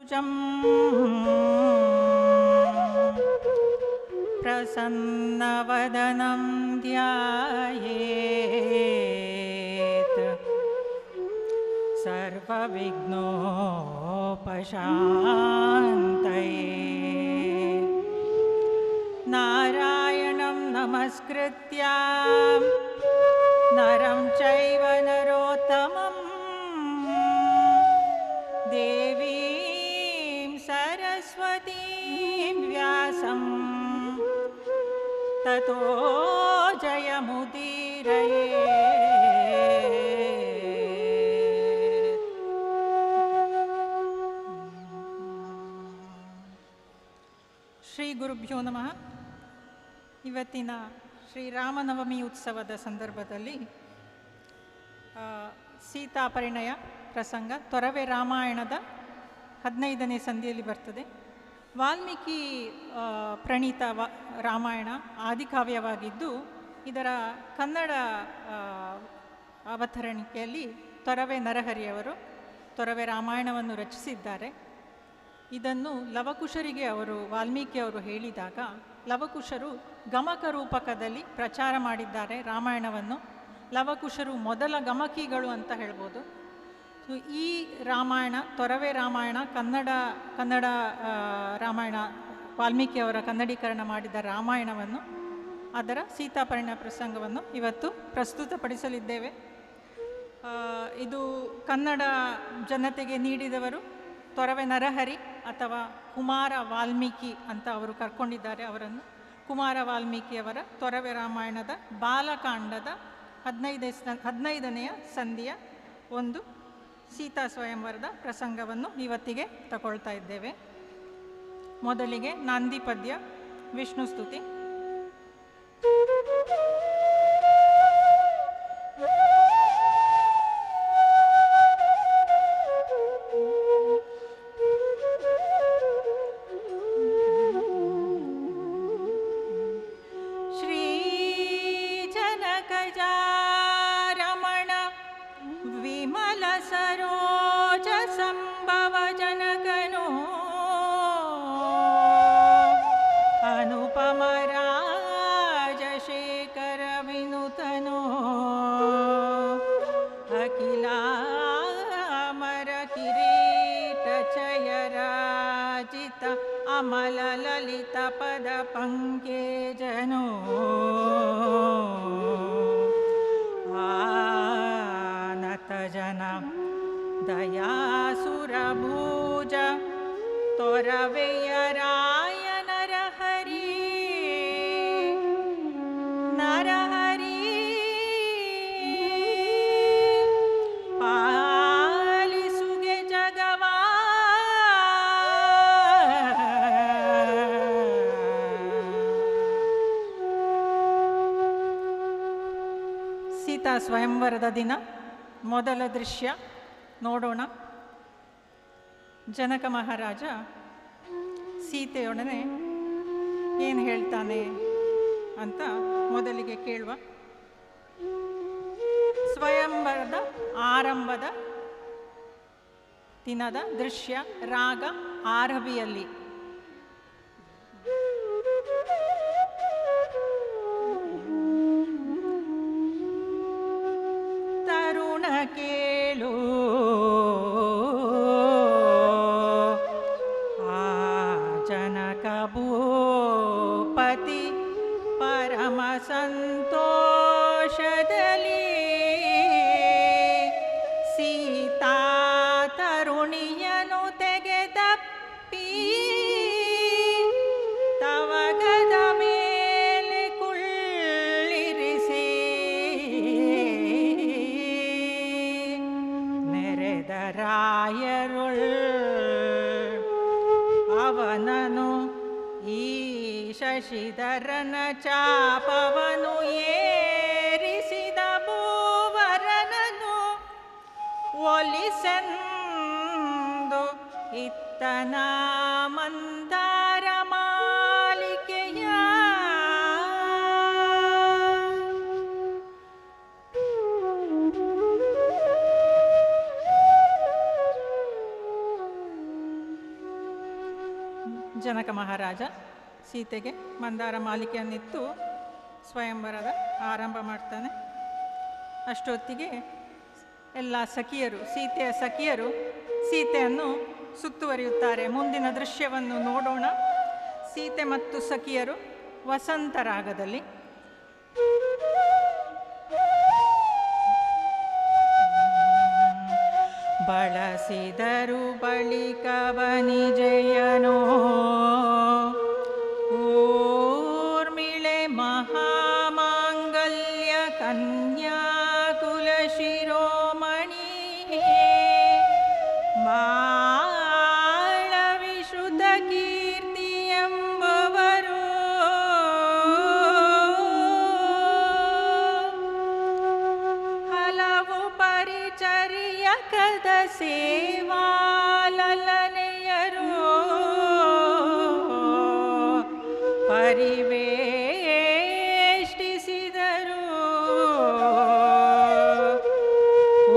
ಚತುರ್ಭುಜಂ ಪ್ರಸನ್ನವದನಂ ಧ್ಯಾಯೇತ್ ಸರ್ವವಿಘ್ನೋಪಶಾಂತಯೇ ನಾರಾಯಣಂ ನಮಸ್ಕೃತ್ಯ ನರಂ ಚೈವ ನರೋತ್ತಮಂ ದೇವೀಂ ಸರಸ್ವತೀಂ ವ್ಯಾಸಂ ತತೋ ಜಯಮುದೀರಯೇ. ಶ್ರೀ ಗುರುಭ್ಯೋ ನಮಃ. ಇವತ್ತಿನ ಶ್ರೀರಾಮನವಮಿ ಉತ್ಸವದ ಸಂದರ್ಭದಲ್ಲಿ ಸೀತಾಪರಿಣಯ ಪ್ರಸಂಗ ತೊರವೆ ರಾಮಾಯಣದ 15ನೇ ಸಂಧಿಯಲ್ಲಿ ಬರ್ತದೆ. ವಾಲ್ಮೀಕಿ ಪ್ರಣೀತ ರಾಮಾಯಣ ಆದಿಕಾವ್ಯವಾಗಿದ್ದು ಇದರ ಕನ್ನಡ ಅವತರಣಿಕೆಯಲ್ಲಿ ತೊರವೆ ನರಹರಿಯವರು ತೊರವೆ ರಾಮಾಯಣವನ್ನು ರಚಿಸಿದ್ದಾರೆ. ಇದನ್ನು ಲವಕುಶರಿಗೆ ವಾಲ್ಮೀಕಿಯವರು ಹೇಳಿದಾಗ ಲವಕುಶರು ಗಮಕ ರೂಪಕದಲ್ಲಿ ಪ್ರಚಾರ ಮಾಡಿದ್ದಾರೆ ರಾಮಾಯಣವನ್ನು. ಲವಕುಶರು ಮೊದಲ ಗಮಕಿಗಳು ಅಂತ ಹೇಳ್ಬೋದು. ಈ ರಾಮಾಯಣ ತೊರವೆ ರಾಮಾಯಣ ಕನ್ನಡ ರಾಮಾಯಣ ವಾಲ್ಮೀಕಿಯವರ ಕನ್ನಡೀಕರಣ ಮಾಡಿದ ರಾಮಾಯಣವನ್ನು ಅದರ ಸೀತಾಪರಿಣಯ ಪ್ರಸಂಗವನ್ನು ಇವತ್ತು ಪ್ರಸ್ತುತಪಡಿಸಲಿದ್ದೇವೆ. ಇದು ಕನ್ನಡ ಜನತೆಗೆ ನೀಡಿದವರು ತೊರವೆ ನರಹರಿ ಅಥವಾ ಕುಮಾರ ವಾಲ್ಮೀಕಿ ಅಂತ ಅವರು ಕರ್ಕೊಂಡಿದ್ದಾರೆ ಅವರನ್ನು. ಕುಮಾರ ವಾಲ್ಮೀಕಿಯವರ ತೊರವೆ ರಾಮಾಯಣದ ಬಾಲಕಾಂಡದ 15ನೆಯ ಸಂಧಿಯ ಒಂದು ಸೀತಾ ಸ್ವಯಂವರದ ಪ್ರಸಂಗವನ್ನು ಇವತ್ತಿಗೆ ತಗೊಳ್ತಾ ಇದ್ದೇವೆ. ಮೊದಲಿಗೆ ನಾಂದಿ ಪದ್ಯ, ವಿಷ್ಣು ಸ್ತುತಿ. ಅಮಲ ಲಲಿತ ಪದ ಪಂಕೇಜನೋ ಆನತ ಜನ ದಯಾಸುರಭೂಜ ತೊರವೆಯ ರಾಯ ನರಹರಿ ನರಹರಿ ಪಾಲಿಸುಗೆ ಜಗವಾ ಸೀತಾ ಸ್ವಯಂವರದ ದಿನ ಮೊದಲ ದೃಶ್ಯ ನೋಡೋಣ. ಜನಕ ಮಹಾರಾಜ ಸೀತೆಯೊಡನೆ ಏನು ಹೇಳ್ತಾನೆ ಅಂತ ಮೊದಲಿಗೆ ಕೇಳುವ. ಸ್ವಯಂವರದ ಆರಂಭದ ದಿನದ ದೃಶ್ಯ ರಾಗ ಆರಭಿಯಲ್ಲಿ. ತರುಣ ಕೇಳು ಆ ಜನಕ ಭೂಪತಿ ಪರಮ ಸಂತೋಷದಲ್ಲಿ ಸೀತಾ ತರುಣಿಯನು ತೆಗೆದಪ್ಪಿ ತವಗದ ಮೇಲೆ ಕುಳ್ಳಿರಿಸಿ ನೆರೆದ ರಾಯರುಳ್ ಅವನನು ಈ ಶಶಿಧರನ ಚಾಪವನು ಏರಿಸಿದ ಭೂವರನನು ಒಲಿಸೆಂದು ಇತ್ತನ ಮಂದಾರ ಮಾಲಿಕೆಯ ಜನಕ ಮಹಾರಾಜ ಸೀತೆಗೆ ಮಂದಾರ ಮಾಲಿಕೆಯನ್ನಿತ್ತು ಸ್ವಯಂವರದ ಆರಂಭ ಮಾಡ್ತಾನೆ. ಅಷ್ಟೊತ್ತಿಗೆ ಎಲ್ಲ ಸಖಿಯರು, ಸೀತೆಯ ಸಖಿಯರು ಸೀತೆಯನ್ನು ಸುತ್ತುವರಿಯುತ್ತಾರೆ. ಮುಂದಿನ ದೃಶ್ಯವನ್ನು ನೋಡೋಣ. ಸೀತೆ ಮತ್ತು ಸಖಿಯರು ವಸಂತ ರಾಗದಲ್ಲಿ. ಬಳಸಿದರು ಬಳಿಕ ವನಿಜಯನೋ ಊರ್ಮಿಳೆ ಮಹಾಮಾಂಗಲ್ಯ ಕನ್ಯಾಕುಲ ಶಿರೋಮಣಿ ಮಾಳವಿಶ್ರುತ ಕೀರ್ತಿ ಎಂಬವರು ಹಲವು ಪರಿಚರ್ಯಕದ ಸೇವಾಲಲನೆಯರು ಪರಿವೇಷ್ಟಿಸಿದರು.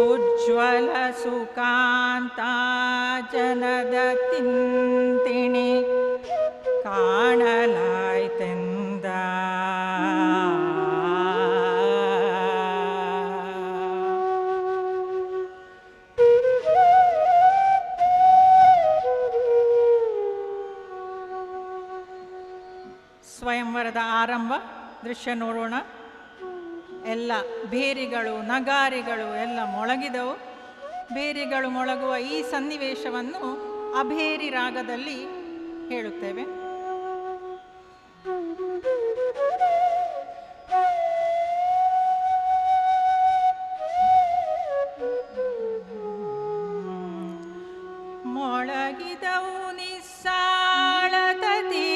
ಉಜ್ವಲ ಸುಕಾಂತ ಜನದ ತಿಂತಿಣಿ ಕಾಣಲಾಯ್ತೆಂದ. ಸ್ವಯಂವರದ ಆರಂಭ ದೃಶ್ಯ ನೋಡೋಣ. ಎಲ್ಲ ಭೇರಿಗಳು ನಗಾರಿಗಳು ಎಲ್ಲ ಮೊಳಗಿದವು. ಭೇರಿಗಳು ಮೊಳಗುವ ಈ ಸನ್ನಿವೇಶವನ್ನು ಅಭೇರಿ ರಾಗದಲ್ಲಿ ಹೇಳುತ್ತೇವೆ. ಮೊಳಗಿದವು ನಿಸ್ಸಾಳತತಿ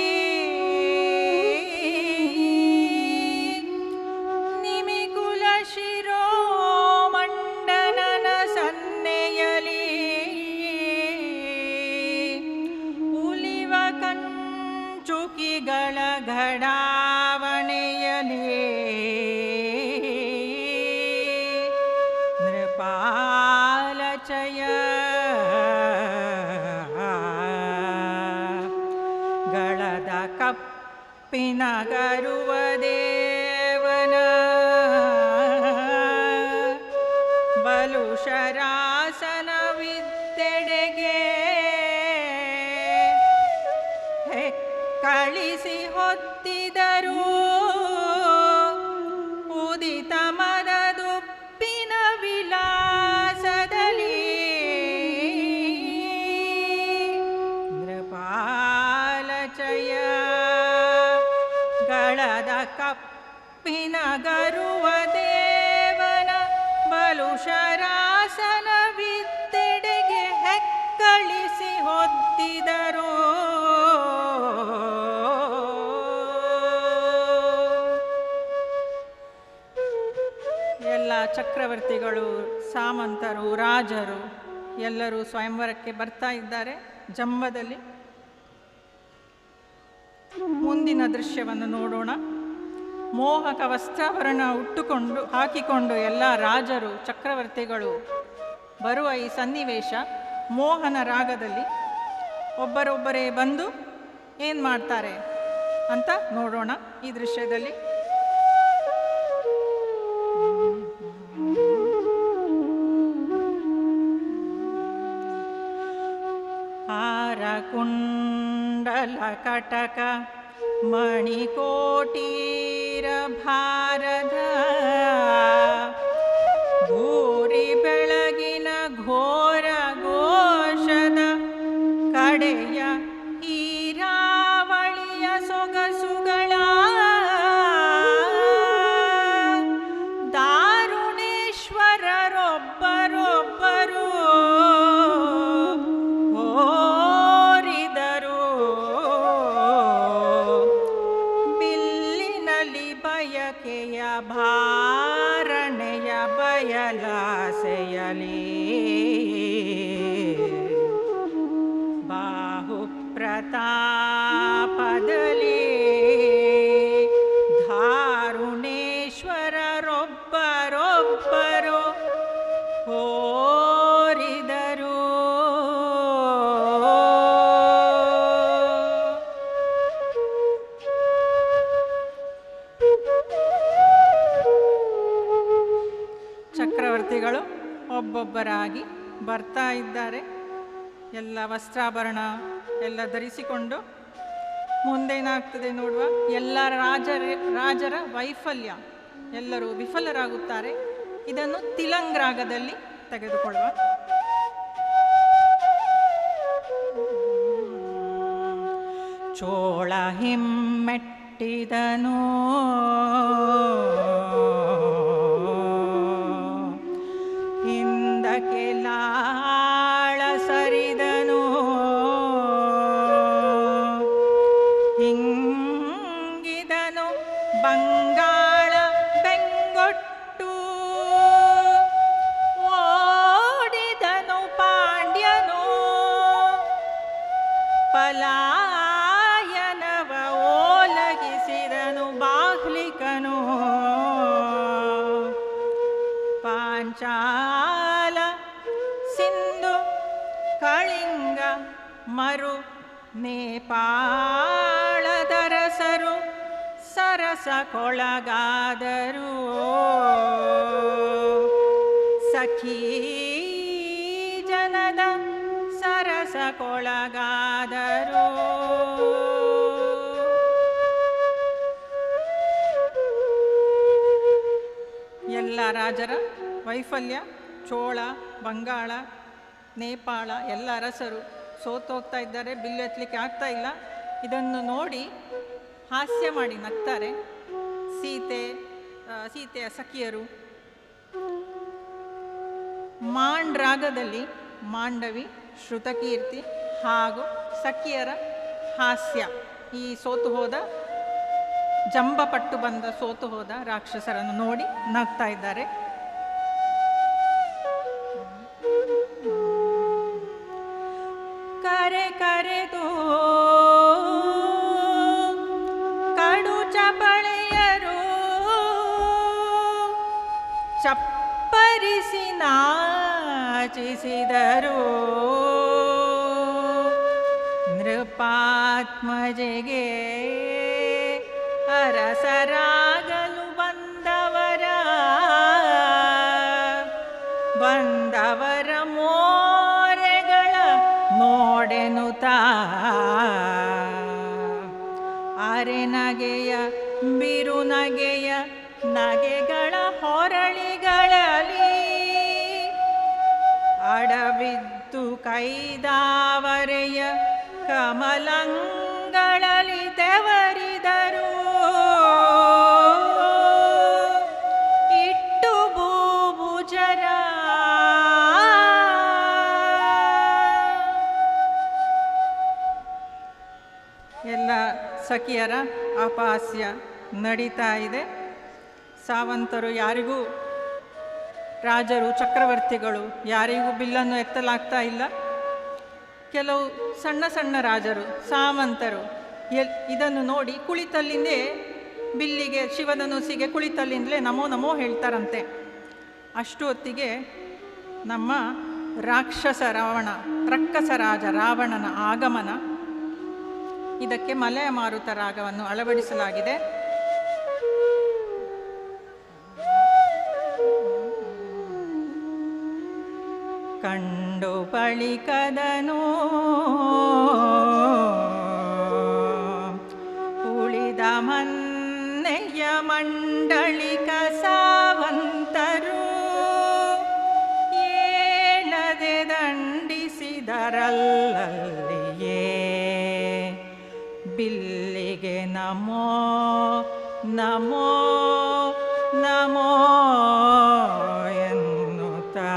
ನಿಮಿಕುಲ ಶಿರೋಮಂಡನನ ಸನ್ನೆಯಲಿ ಉಲಿವ ಕಂಚುಕಿಗಳ ಘಡಾವಣೆಯಲಿ ನೃಪಾಲಚಯ ಗಳದ ಕಪ್ಪಿನ ಗರುವ ದೇವನ ಬಲು ಶರಾಸನವಿದ್ದೆಡೆಗೆ ಕಳಿಸಿ ಹೊತ್ತಿದರು. ಉದಿತ ಮದದುಪ್ಪಿನ ವಿಲಾಸದಲ್ಲಿ ನೃಪಾಲಚಯ ಗಳದ ಕಪ್ಪಿನ ಗರುವ ದೇವನ ಬಲು ಶರಾಸನವಿದ್ದೆಡೆಗೆ ಹೆಕ್ಕಳಿಸಿ ಹೊತ್ತಿದರು. ಎಲ್ಲ ಚಕ್ರವರ್ತಿಗಳು, ಸಾಮಂತರು, ರಾಜರು ಎಲ್ಲರೂ ಸ್ವಯಂವರಕ್ಕೆ ಬರ್ತಾ ಇದ್ದಾರೆ ಜಂಬದಲ್ಲಿ. ಮುಂದಿನ ದೃಶ್ಯವನ್ನು ನೋಡೋಣ. ಮೋಹಕ ವಸ್ತ್ರಾಭರಣ ಹಾಕಿಕೊಂಡು ಎಲ್ಲ ರಾಜರು ಚಕ್ರವರ್ತಿಗಳು ಬರುವ ಈ ಸನ್ನಿವೇಶ ಮೋಹನ ರಾಗದಲ್ಲಿ ಒಬ್ಬರೊಬ್ಬರೇ ಬಂದು ಏನು ಮಾಡ್ತಾರೆ ಅಂತ ನೋಡೋಣ ಈ ದೃಶ್ಯದಲ್ಲಿ. ಹಾರ ಕುಂಡಲ ಕಟಕ ಮಣಿಕೋಟೀರ ಭಾರದ ಭೂರಿ ಬೆಳಗಿನ ಘೋರ ಘೋಷದ ಕಡೆಯ ಈರಾವಳಿಯ ಸೊಗಸುಗಳ ದಾರುಣೇಶ್ವರರೊಬ್ಬರೊಬ್ಬರು ಓರಿದರು. ಬಿಲ್ಲಿನಲ್ಲಿ ಬಯಕೆಯ ಭಾರಣೆಯ ಬಯಲಾಸೆಯಲಿ ಬಾಹು ಪ್ರತಾಪದಲ್ಲಿ ದಾರುಣೇಶ್ವರರೊಬ್ಬರೊಬ್ಬರು ಓರಿದರು. ಒಬ್ಬೊಬ್ಬರಾಗಿ ಬರ್ತಾ ಇದ್ದಾರೆ. ಎಲ್ಲ ವಸ್ತ್ರಾಭರಣ ಎಲ್ಲ ಧರಿಸಿಕೊಂಡು ಮುಂದೇನಾಗ್ತದೆ ನೋಡುವ. ಎಲ್ಲ ರಾಜರ ವೈಫಲ್ಯ, ಎಲ್ಲರೂ ವಿಫಲರಾಗುತ್ತಾರೆ. ಇದನ್ನು ತಿಲಂಗ್ ರಾಗದಲ್ಲಿ ತೆಗೆದುಕೊಳ್ಳುವ. ಚೋಳ ಹಿಮ್ಮೆಟ್ಟಿದನು ಹಿಂದಕ್ಕೆ ಲಾಳ ಸರಿದನು ಹಿಂಗಿದನು ಬಂಗಾಳ ಬೆಂಗೊಟ್ಟು ಓಡಿದನು ಪಾಂಡ್ಯನು ಪಲಾಯನವ ಓಲಗಿಸಿದನು ಬಾಹ್ಲಿಕನು ಪಾಂಚಾಲ ಸಿಂಧು ಕಳಿಂಗ ಮರು ನೇಪಾಳದರಸರು ಸರಸ ಕೊಳಗಾದರು ಸಖೀ ಜನದ ಸರಸ ಕೊಳಗಾದರು. ಎಲ್ಲ ರಾಜರ ವೈಫಲ್ಯ, ಚೋಳ, ಬಂಗಾಳ, ನೇಪಾಳ ಎಲ್ಲ ಅರಸರು ಸೋತೋಗ್ತಾ ಇದ್ದಾರೆ, ಬಿಲ್ಲು ಎತ್ತಲಿಕ್ಕೆ ಆಗ್ತಾ ಇಲ್ಲ. ಇದನ್ನು ನೋಡಿ ಹಾಸ್ಯ ಮಾಡಿ ನಗ್ತಾರೆ ಸೀತೆಯ ಸಖಿಯರು. ಮಾಂಡ್ ರಾಗದಲ್ಲಿ ಮಾಂಡವಿ, ಶ್ರುತಕೀರ್ತಿ ಹಾಗೂ ಸಖಿಯರ ಹಾಸ್ಯ, ಈ ಸೋತು ಹೋದ ಜಂಬಪಟ್ಟು ಬಂದ ಸೋತು ಹೋದ ರಾಕ್ಷಸರನ್ನು ನೋಡಿ ನಗ್ತಾ ಇದ್ದಾರೆ. ಕರೆ ಕರೆದು ಕಡು ಚಪಳೆಯರು ಚಪ್ಪರಿಸಿ ನಾಚಿಸಿದರು ನೃಪಾತ್ಮಜೆಗೆ ಅರಸರಾಗಲು ಬಂದವರ ಮೋರೆಗಳ ನೋಡೆನುತ ಅರೆನಗೆಯ ಬಿರುನಗೆಯ ನಗೆಗಳ ಹೊರಳಿಗಳಲ್ಲಿ ಅಡಬಿದ್ದು ಕೈದಾವರೆಯ ಕಮಲಂಗಳಲ್ಲಿ ತೆವರಿದರು ಇಟ್ಟು ಭೂಭುಜರ ಎಲ್ಲ ಸಖಿಯರ ಅಪಹಾಸ್ಯ ನಡೀತಾ ಇದೆ. ಸಾವಂತರು ಯಾರಿಗೂ, ರಾಜರು ಚಕ್ರವರ್ತಿಗಳು ಯಾರಿಗೂ ಬಿಲ್ಲನ್ನು ಎತ್ತಲಾಗ್ತಾ ಇಲ್ಲ. ಕೆಲವು ಸಣ್ಣ ಸಣ್ಣ ರಾಜರು, ಸಾಮಂತರು ಇದನ್ನು ನೋಡಿ ಕುಳಿತಲ್ಲಿಂದೇ ಬಿಲ್ಲಿಗೆ, ಶಿವಧನುಸ್ಸಿಗೆ ಕುಳಿತಲ್ಲಿಂದಲೇ ನಮೋ ನಮೋ ಹೇಳ್ತಾರಂತೆ. ಅಷ್ಟು ಹೊತ್ತಿಗೆ ನಮ್ಮ ರಾಕ್ಷಸ ರಾವಣ, ರಕ್ಕಸ ರಾಜ ರಾವಣನ ಆಗಮನ. ಇದಕ್ಕೆ ಮಲಯ ಮಾರುತ ರಾಗವನ್ನು ಅಳವಡಿಸಲಾಗಿದೆ. ಕಂಡು ಬಳಿಕದನು ಉಳಿದ ಮನ್ನೆಯ ಮಂಡಳಿಕ ಸಾವಂತರು ಏಳದೆ ದಂಡಿಸಿದರಲ್ಲಿಯೇ ಬಿಲ್ಲಿಗೆ ನಮೋ ನಮೋ ನಮೋ ಎನ್ನುತ್ತಾ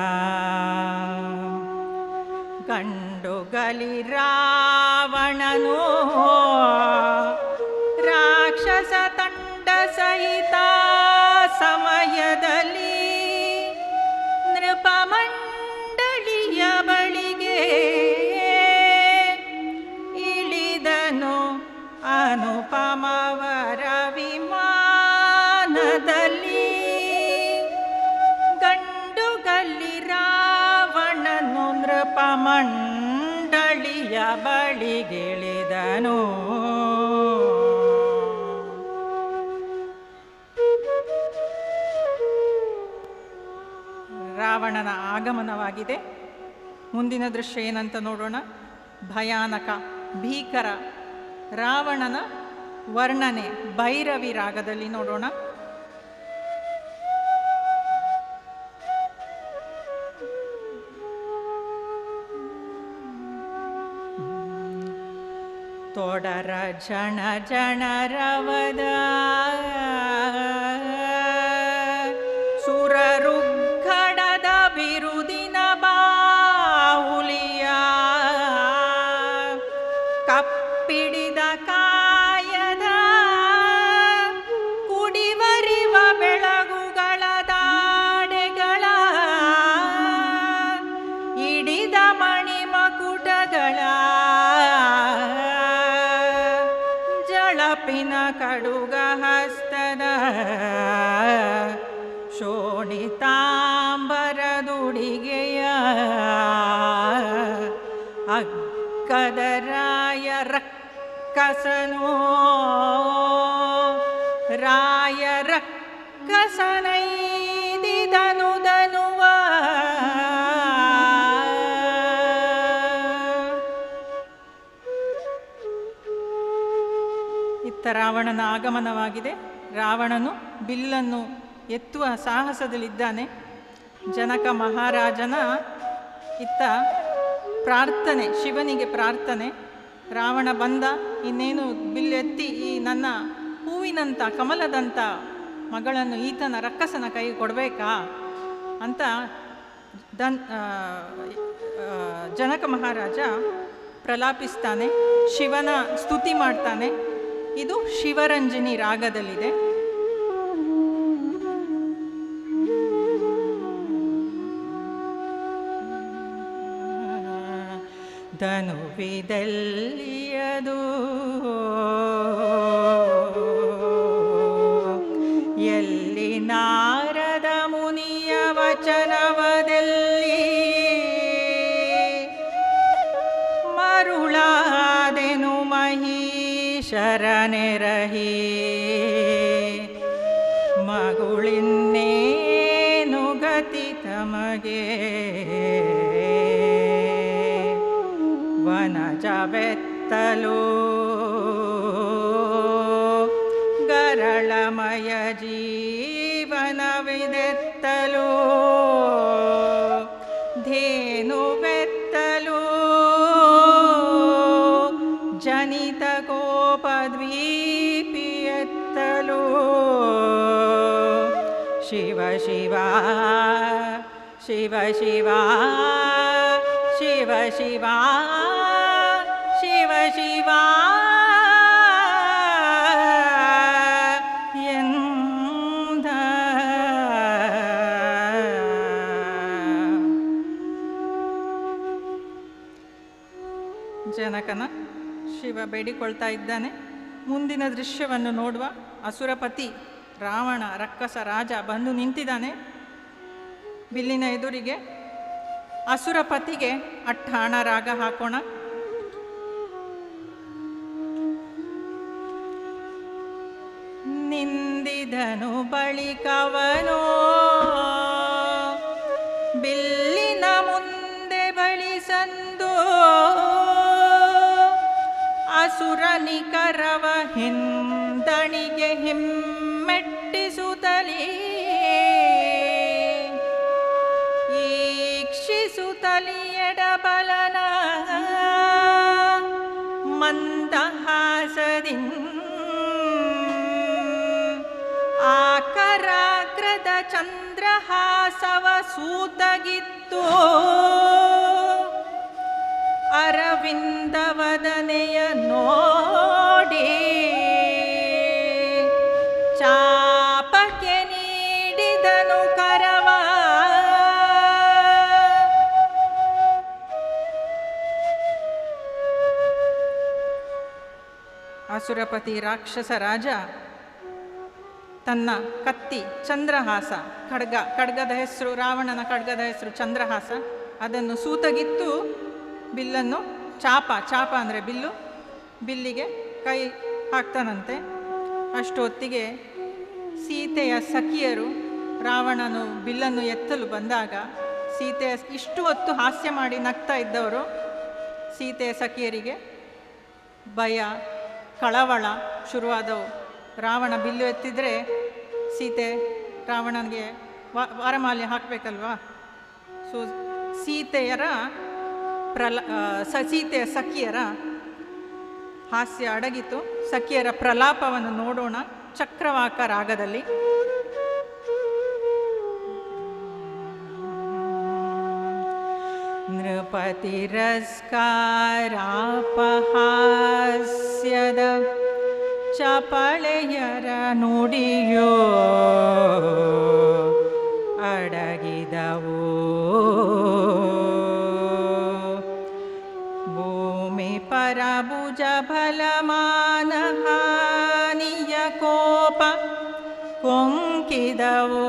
ಗಂಡುಗಲಿ ರಾವಣನು ರಾಕ್ಷಸ ತಂಡ ಸಹಿತ ಸಮಯದಲ್ಲಿ ನೃಪಮಂಡಳಿಯ ಬಳಿಗೆ ಇಳಿದನು ಅನುಪಮವರ ವಿಮಾನದಲ್ಲಿ. ಗಂಡುಗಲಿ ರಾವಣನು ನೃಪಮಂಡಳಿಯ ಬಳಿಗಿಳಿದನು. ರಾವಣ ರಾವಣನ ಆಗಮನವಾಗಿದೆ. ಮುಂದಿನ ದೃಶ್ಯ ಏನಂತ ನೋಡೋಣ. ಭಯಾನಕ, ಭೀಕರ ರಾವಣನ ವರ್ಣನೆ ಭೈರವಿ ರಾಗದಲ್ಲಿ ನೋಡೋಣ. ತೊಡರ ಜಣ ಜನರವದ ಸುರರುಗ್ಗಡದ ಬಿರುದಿನ ಬಾಹುಲಿಯ ಕಪ್ಪಿಡಿದ ಕಾಯದ ಕುಡಿವರಿವ ಬೆಳಗುಗಳ ದಾಡೆಗಳ ಹಿಡಿದ ಮಣಿಮಕುಟಗಳ ಜಳಪಿನ ಕಡುಗ ಹಸ್ತದ ಶೋಣಿತಾಂಬರದುಡಿಗೆಯ ಅಗ್ಗದರಾಯ ರಕ್ಕಸನೋ ರಾಯ ರಕ್ಕಸನೈದಿದನು ದನುವ ಇತ್ತ ರಾವಣನ ಆಗಮನವಾಗಿದೆ. ರಾವಣನು ಬಿಲ್ಲನ್ನು ಎತ್ತುವ ಸಾಹಸದಲ್ಲಿದ್ದಾನೆ. ಜನಕ ಮಹಾರಾಜನ ಇತ್ತ ಪ್ರಾರ್ಥನೆ, ಶಿವನಿಗೆ ಪ್ರಾರ್ಥನೆ. ರಾವಣ ಬಂದ, ಇನ್ನೇನು ಬಿಲ್ಲೆತ್ತಿ ಈ ನನ್ನ ಹೂವಿನಂಥ ಕಮಲದಂಥ ಮಗಳನ್ನು ಈತನ ರಕ್ಕಸನ ಕೈಗೆ ಕೊಡಬೇಕಾ ಅಂತ ಜನಕ ಮಹಾರಾಜ ಪ್ರಲಾಪಿಸ್ತಾನೆ. ಶಿವನ ಸ್ತುತಿ ಮಾಡ್ತಾನೆ. ಇದು ಶಿವರಂಜನಿ ರಾಗದಲ್ಲಿದೆ. ಧನುವಿದಲ್ಲಿಯದು ಎಲ್ಲಿ ನಾರದ ಮುನಿಯ ವಚನವದಲ್ಲಿ ಮರುಳಾದೆನು ಮಹೀಶರನೆರಹಿ ಮಗುಳಿನ್ನೇನು ಗತಿ ತಮಗೆ ವನಜವೆತ್ತಲು ಗರಳಮಯ ಜೀವನವಿದೆತ್ತಲು ಧೇನುವೆತ್ತಲು ಜನಿತ ಕೋಪದ್ವೀಪಿಯೆತ್ತಲು ಶಿವ ಶಿವ ಶಿವ ಶಿವ ಶಿವ ಶಿವ ಶಿವ ಶಿವ ಎಂದ ಜನಕನ ಶಿವ ಬೇಡಿಕೊಳ್ತಾ ಇದ್ದಾನೆ. ಮುಂದಿನ ದೃಶ್ಯವನ್ನು ನೋಡುವ. ಅಸುರಪತಿ ರಾವಣ ರಕ್ಕಸ ರಾಜ ಬಂದು ನಿಂತಿದ್ದಾನೆ ಬಿಲ್ಲಿನ ಎದುರಿಗೆ. ಅಸುರಪತಿಗೆ ಅಟ್ಟಾಣ ರಾಗ ಹಾಕೋಣ. ನಿಂದಿದನು ಬಳಿಕವನೋ ಬಿಲ್ಲಿನ ಮುಂದೆ ಬಳಿಸಂದು ಅಸುರನಿಕರವ ಹಿಂದಣಿಗೆ ಹಿಮ್ಮೆಟ್ಟಿಸುತ್ತಲೇ ಈಕ್ಷಿಸುತ್ತಲೇ ಎಡಬಲನ ಮಂದಹಾಸದಿಂ ಆಕರಾಗ್ರದ ಚಂದ್ರಹಾಸವ ಸೂತಗಿತ್ತು ಅರವಿಂದವದನೆಯ ನೋಡಿ ಚಾಪಕ್ಕೆ ನೀಡಿದನು ಕರವ. ಅಸುರಪತಿ ರಾಕ್ಷಸ ರಾಜ ತನ್ನ ಕತ್ತಿ ಚಂದ್ರಹಾಸ, ಖಡ್ಗದ ಹೆಸರು, ರಾವಣನ ಖಡ್ಗದ ಹೆಸರು ಚಂದ್ರಹಾಸ, ಅದನ್ನು ಸೂತಗಿತ್ತು ಬಿಲ್ಲನ್ನು ಚಾಪ ಅಂದರೆ ಬಿಲ್ಲಿಗೆ ಕೈ ಹಾಕ್ತಾನಂತೆ. ಅಷ್ಟೊತ್ತಿಗೆ ಸೀತೆಯ ಸಖಿಯರು ರಾವಣನು ಬಿಲ್ಲನ್ನು ಎತ್ತಲು ಬಂದಾಗ ಸೀತೆಯ ಇಷ್ಟು ಹೊತ್ತು ಹಾಸ್ಯ ಮಾಡಿ ನಗ್ತಾ ಇದ್ದವರು ಸೀತೆಯ ಸಖಿಯರಿಗೆ ಭಯ ಕಳವಳ ಶುರುವಾದವು. ರಾವಣ ಬಿಲ್ಲು ಎತ್ತಿದರೆ ಸೀತೆ ರಾವಣನಿಗೆ ವರಮಾಲ್ಯ ಹಾಕಬೇಕಲ್ವಾ. ಸೊ ಸೀತೆಯ ಸಖಿಯರ ಹಾಸ್ಯ ಅಡಗಿತು. ಸಖಿಯರ ಪ್ರಲಾಪವನ್ನು ನೋಡೋಣ ಚಕ್ರವಾಕ ರಾಗದಲ್ಲಿ. ನೃಪತಿರಸ್ಕಾರಾಪಹಾಸ್ಯದ ಚಪಳೆಯರ ನುಡಿಯೋ ಅಡಗಿದವು. ಭೂಮಿ ಪರಭುಜ ಫಲಮಾನ ಹಾನಿಯ ಕೋಪ ಕೊಂಕಿದವು.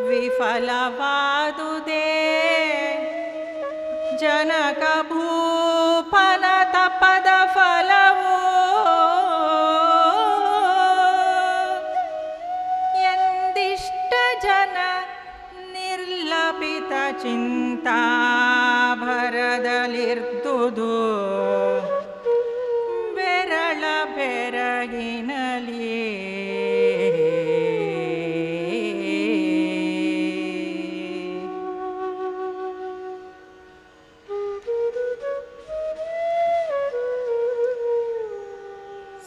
ವಿಫಲವಾದುದೇ ಜನಕ ಭೂಪನ ತಪದ ಫಲವು. ಎಂದಿಷ್ಟ ಜನ ನಿರ್ಲಪಿತ ಚಿಂತಾಭರದಲ್ಲಿರ್ದುದು ಬೆರಳ ಬೆರಗಿನಲಿ.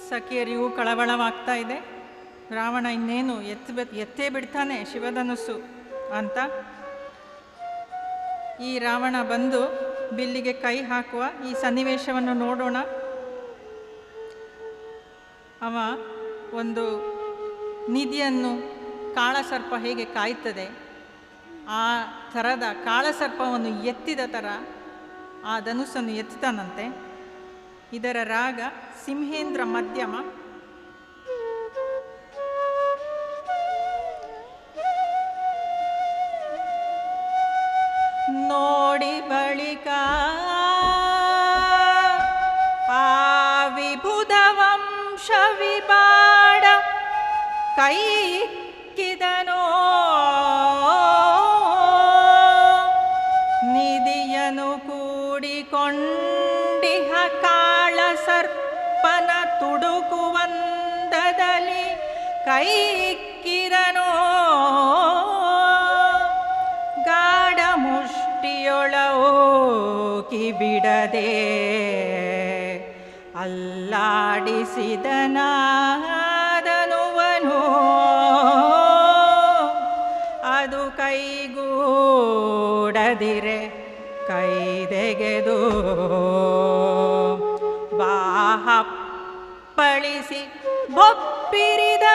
ಸಖಿಯರಿಗೂ ಕಳವಳವಾಗ್ತಾ ಇದೆ. ರಾವಣ ಇನ್ನೇನು ಎತ್ತೇ ಬಿಡ್ತಾನೆ ಶಿವಧನುಸ್ಸು ಅಂತ. ಈ ರಾವಣ ಬಂದು ಬಿಲ್ಲಿಗೆ ಕೈ ಹಾಕುವ ಈ ಸನ್ನಿವೇಶವನ್ನು ನೋಡೋಣ. ಅವ ಒಂದು ನಿಧಿಯನ್ನು ಕಾಳಸರ್ಪ ಹೇಗೆ ಕಾಯ್ತದೆ ಆ ಥರದ ಕಾಳಸರ್ಪವನ್ನು ಎತ್ತಿದ ಥರ ಆ ಧನುಸ್ಸನ್ನು ಎತ್ತುತ್ತಾನಂತೆ. ಇದರ ರಾಗ ಸಿಂಹೇಂದ್ರ ಮಧ್ಯಮ. ನೋಡಿ ಬಳಿಕ ಆ ವಿಭುಧ ವಂಶ ವಿಬಾಡ ಕೈ ಇಕ್ಕಿದನೋ ನಿಧಿಯನು ಕೂಡಿಕೊಂಡಿಹ ಕಾಳ ಸರ್ಪನ ತುಡುಕುವಂದದಲ್ಲಿ ಕೈ ಇಕ್ಕಿದನೋ ಗಾಢ ಮುಷ್ಟಿಯೊಳೋಕಿ ಬಿಡದೆ ಅಲ್ಲಾಡಿಸಿದನಾದನುವನು. ಅದು ಕೈಗೂಡದಿರೆ ಕೈದೆಗೆದು ಬಾಹಪ್ಪಳಿಸಿ ಬೊಪ್ಪಿರಿದ.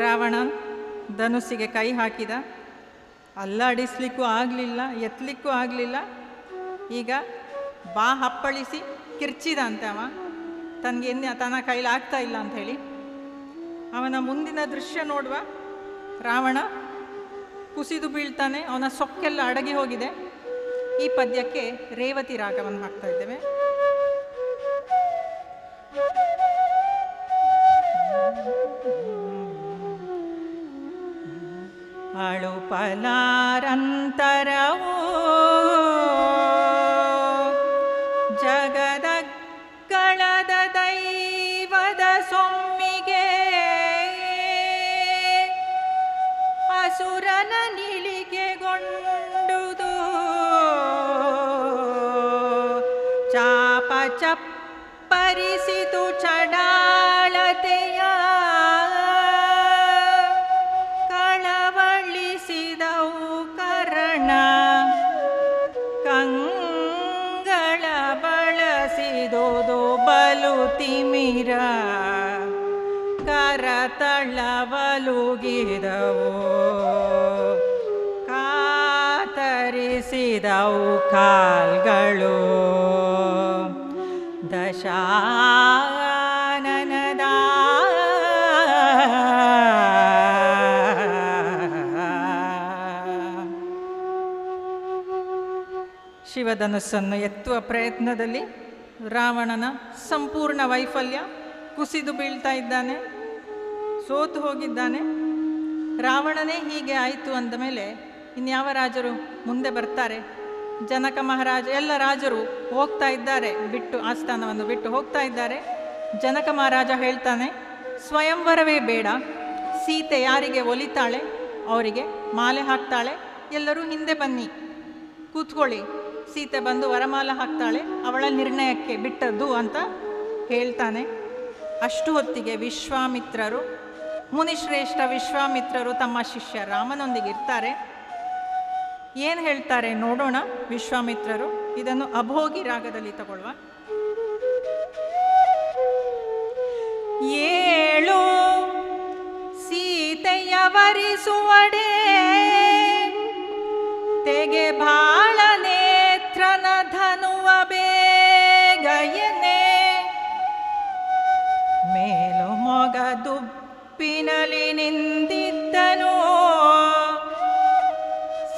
ರಾವಣ ಧನುಸ್ಸಿಗೆ ಕೈ ಹಾಕಿದ. ಅಲ್ಲಾಡಿಸ್ಲಿಕ್ಕೂ ಆಗಲಿಲ್ಲ, ಎತ್ತಲಿಕ್ಕೂ ಆಗಲಿಲ್ಲ. ಈಗ ಹಪ್ಪಳಿಸಿ ಕಿರ್ಚಿದ ಅಂತೆ ಅವ. ತನಗೆ ತನ್ನ ಕೈಲಾಗ್ತಾ ಇಲ್ಲ ಅಂಥೇಳಿ. ಅವನ ಮುಂದಿನ ದೃಶ್ಯ ನೋಡುವ. ರಾವಣ ಕುಸಿದು ಬೀಳ್ತಾನೆ, ಅವನ ಸೊಕ್ಕೆಲ್ಲ ಅಡಗಿ ಹೋಗಿದೆ. ಈ ಪದ್ಯಕ್ಕೆ ರೇವತಿ ರಾಗವನ್ನು ಹಾಕ್ತಾ ಇದ್ದೇವೆ. ಅಳುಪಲಾರಂತರವು ಜಗದಗಳದ ದೈವದ ಸೊಮ್ಮಿಗೆ ಅಸುರನ ನಿಳಿಗೆಗೊಂಡುದು ಚಾಪ ಚಪ್ಪರಿಸಿತು ಚಡಾಳತೆಯ ಕಳವಳಿಸಿದವು ಕರಣ ಕಂಗಳ ಬಳಸಿದುದು ಬಲು ತಿಮಿರ ಕರತಳವಲುಗಿದವು ಕಾತರಿಸಿದವು ಕಾಲ್ಗಳು ದಶಾನನದ ಶಿವಧನುಸ್ಸನ್ನು ಎತ್ತುವ ಪ್ರಯತ್ನದಲ್ಲಿ ರಾವಣನ ಸಂಪೂರ್ಣ ವೈಫಲ್ಯ, ಕುಸಿದು ಬೀಳ್ತಾ ಇದ್ದಾನೆ, ಸೋತು ಹೋಗಿದ್ದಾನೆ. ರಾವಣನೇ ಹೀಗೆ ಆಯಿತು ಅಂದ ಮೇಲೆ ಇನ್ಯಾವ ರಾಜರು ಮುಂದೆ ಬರ್ತಾರೆ? ಜನಕ ಮಹಾರಾಜ ಎಲ್ಲ ರಾಜರು ಹೋಗ್ತಾ ಇದ್ದಾರೆ, ಬಿಟ್ಟು ಆಸ್ಥಾನವನ್ನು ಬಿಟ್ಟು ಹೋಗ್ತಾ ಇದ್ದಾರೆ. ಜನಕ ಮಹಾರಾಜ ಹೇಳ್ತಾನೆ, ಸ್ವಯಂವರವೇ ಬೇಡ, ಸೀತೆ ಯಾರಿಗೆ ಒಲಿತಾಳೆ ಅವರಿಗೆ ಮಾಲೆ ಹಾಕ್ತಾಳೆ, ಎಲ್ಲರೂ ಹಿಂದೆ ಬನ್ನಿ ಕೂತ್ಕೊಳ್ಳಿ, ಸೀತೆ ಬಂದು ವರಮಾಲೆ ಹಾಕ್ತಾಳೆ, ಅವಳ ನಿರ್ಣಯಕ್ಕೆ ಬಿಟ್ಟದ್ದು ಅಂತ ಹೇಳ್ತಾನೆ. ಅಷ್ಟು ಹೊತ್ತಿಗೆ ವಿಶ್ವಾಮಿತ್ರರು, ಮುನಿಶ್ರೇಷ್ಠ ವಿಶ್ವಾಮಿತ್ರರು ತಮ್ಮ ಶಿಷ್ಯ ರಾಮನೊಂದಿಗೆ ಇರ್ತಾರೆ. ಏನು ಹೇಳ್ತಾರೆ ನೋಡೋಣ ವಿಶ್ವಾಮಿತ್ರರು. ಇದನ್ನು ಅಭೋಗಿ ರಾಗದಲ್ಲಿ ತಗೊಳ್ಳುವ. ಏಳು ಸೀತೆಯ ವರಿಸುವಡೆ ತೆಗೆ ಬಾಳ ನೇತ್ರನ ಧನುವ ಬೇಗಯನೆ ಮೇಲು ಮೊಗದುಪ್ಪಿನಲಿ ನಿಂತಿದ್ದನು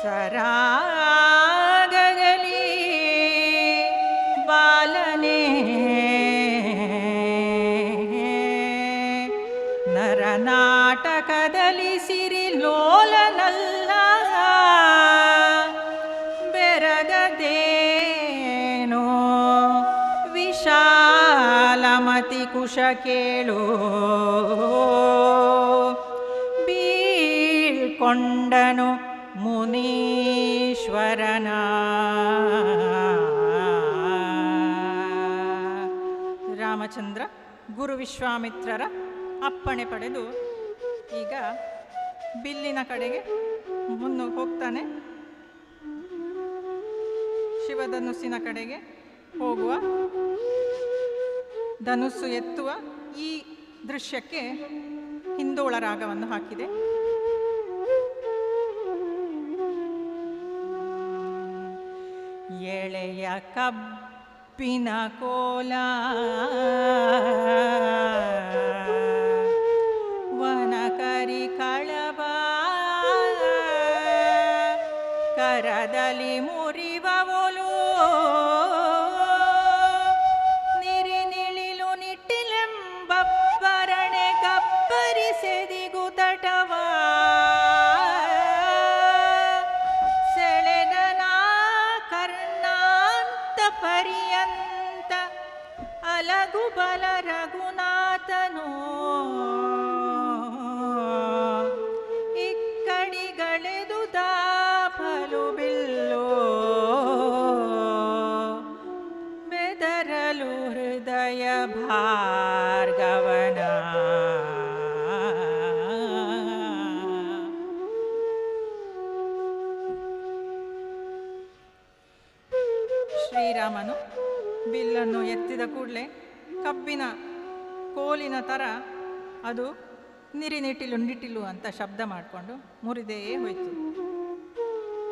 ಸರಾಗದಲ್ಲಿ ಬಾಲನೆ ನರನಾಟಕದಲ್ಲಿ ಸಿರಿಲೋಲನಲ್ಲ ಬೆರಗದೇನೋ ವಿಶಾಲಮತಿ ಕುಶ ಕೇಳು ಬೀಳ್ಕೊಂಡನು ಮುನೀಶ್ವರನ. ರಾಮಚಂದ್ರ ಗುರು ವಿಶ್ವಾಮಿತ್ರರ ಅಪ್ಪಣೆ ಪಡೆದು ಈಗ ಬಿಲ್ಲಿನ ಕಡೆಗೆ ಮುನ್ನು ಹೋಗ್ತಾನೆ. ಶಿವಧನುಸ್ಸಿನ ಕಡೆಗೆ ಹೋಗುವ, ಧನುಸ್ಸು ಎತ್ತುವ ಈ ದೃಶ್ಯಕ್ಕೆ ಹಿಂದೋಳ ರಾಗವನ್ನು ಹಾಕಿದೆ. ಎಳೆಯ ಕಬ್ಬಿನ ಕೋಲ ವನಕರಿ ಕಳವ ಕರದಲ್ಲಿ ಮುರಿವವೊಲು ನಿರಿನಿಳಿಲು ನಿಟ್ಟಿಲೆಂಬಪ್ಪರಣೆ ಕಪ್ಪರಿಸೆದಿಗು ತಟವ ಪರ್ಯಂತ ಅಲಗು ಬಲ ರಘುನಾಥನು ಇಕ್ಕಡಿಗಳೆದು ದಾಫಲು ಬಿಲ್ಲು ಬೆದರಲು ಹೃದಯ ಭಾರ್ಗವನ. ಶ್ರೀರಾಮನು ಬಿಲ್ಲನ್ನು ಎತ್ತಿದ ಕೂಡಲೇ ಕಬ್ಬಿನ ಕೋಲಿನ ಥರ ಅದು ನಿಟ್ಟಿಲು ನಿಟ್ಟಿಲು ಅಂತ ಶಬ್ದ ಮಾಡಿಕೊಂಡು ಮುರಿದೇ ಹೋಯಿತು.